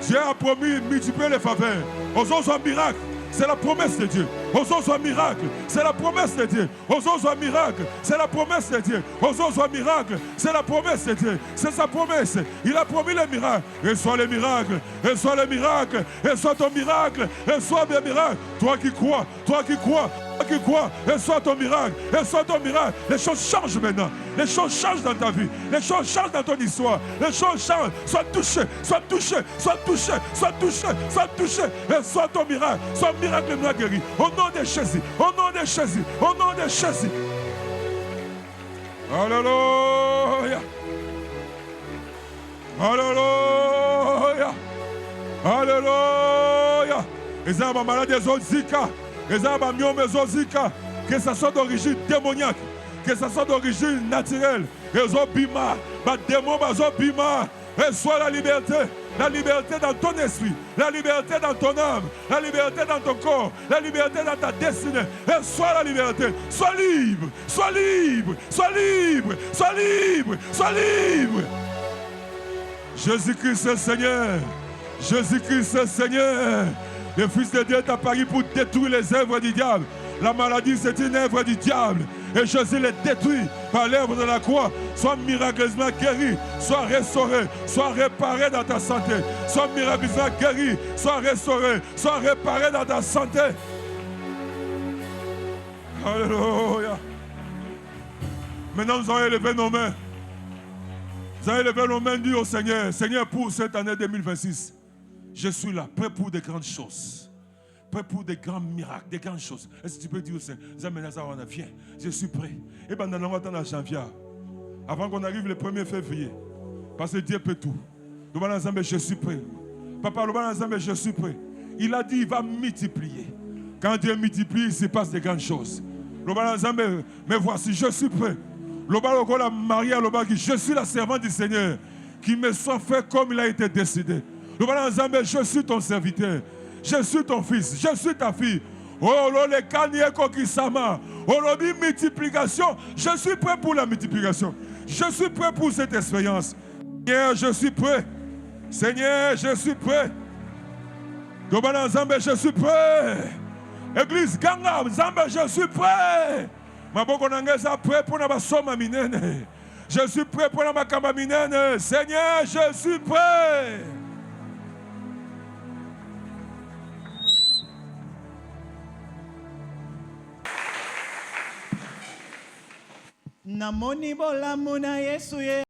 Dieu a promis multiplier les faveurs. Aux autres un miracle, c'est la promesse de Dieu. Aux autres un miracle, c'est la promesse de Dieu. Aux autres un miracle, c'est la promesse de Dieu. Aux autres un miracle, c'est la promesse de Dieu. C'est sa promesse. Il a promis les miracles. Et soit les miracles, et soit les miracles, et soit ton miracle, et soit mes miracles. Toi qui crois, toi qui crois, toi qui crois, et soit ton miracle, et soit ton miracle. Les choses changent maintenant. Les choses changent dans ta vie. Les choses changent dans ton histoire. Les choses changent. Sois touché, sois touché, sois touché, sois touché, sois touché. Et soit ton miracle, soit miracle nous a guéri. Au nom de Jésus, au nom de Jésus, au nom de Jésus. Alléluia. Alléluia. Alléluia. Et ça va malade des autres zika. Et ça va mieux des autres zika. Que ça soit d'origine démoniaque, que ça soit d'origine naturelle. Et ça bima, bah démon, bah ça bima. Et soit la liberté dans ton esprit, la liberté dans ton âme, la liberté dans ton corps, la liberté dans ta destinée. Et soit la liberté, sois libre, sois libre, sois libre, sois libre, sois libre. Jésus-Christ est Seigneur, Jésus-Christ est Seigneur. Le Fils de Dieu est apparu pour détruire les œuvres du diable. La maladie, c'est une œuvre du diable. Et Jésus les détruit par l'œuvre de la croix. Sois miraculeusement guéri, sois restauré, sois réparé dans ta santé. Sois miraculeusement guéri, sois restauré, sois réparé dans ta santé. Alléluia. Maintenant, nous allons élever nos mains. Nous allons élever nos mains, dire au Seigneur, Seigneur, pour cette année 2026, je suis là, prêt pour de grandes choses. Prêt pour des grands miracles, des grandes choses. Est-ce que tu peux dire au Seigneur, viens, je suis prêt. Et bien, nous allons en janvier, avant qu'on arrive le 1er février, parce que Dieu peut tout. Nous allons ensemble, je suis prêt. Papa, nous allons ensemble, je suis prêt. Il a dit, il va multiplier. Quand Dieu multiplie, il se passe des grandes choses. Nous allons ensemble, mais voici, je suis prêt. Je suis la servante du Seigneur, qui me soit fait comme il a été décidé. Nous allons ensemble, je suis ton serviteur. Je suis ton fils, je suis ta fille. Oh, le kanieko kisama. Oh, le multiplication. Je suis prêt pour la multiplication. Je suis prêt pour cette expérience. Seigneur, je suis prêt. Seigneur, je suis prêt. Dobana Zambé, je suis prêt. Église Ganga, Zambé, je suis prêt. Maboko Nangeza, prêt pour la soma minene. Je suis prêt pour la makamba minene. Seigneur, je suis prêt. Namoni bolamu na Yesu ye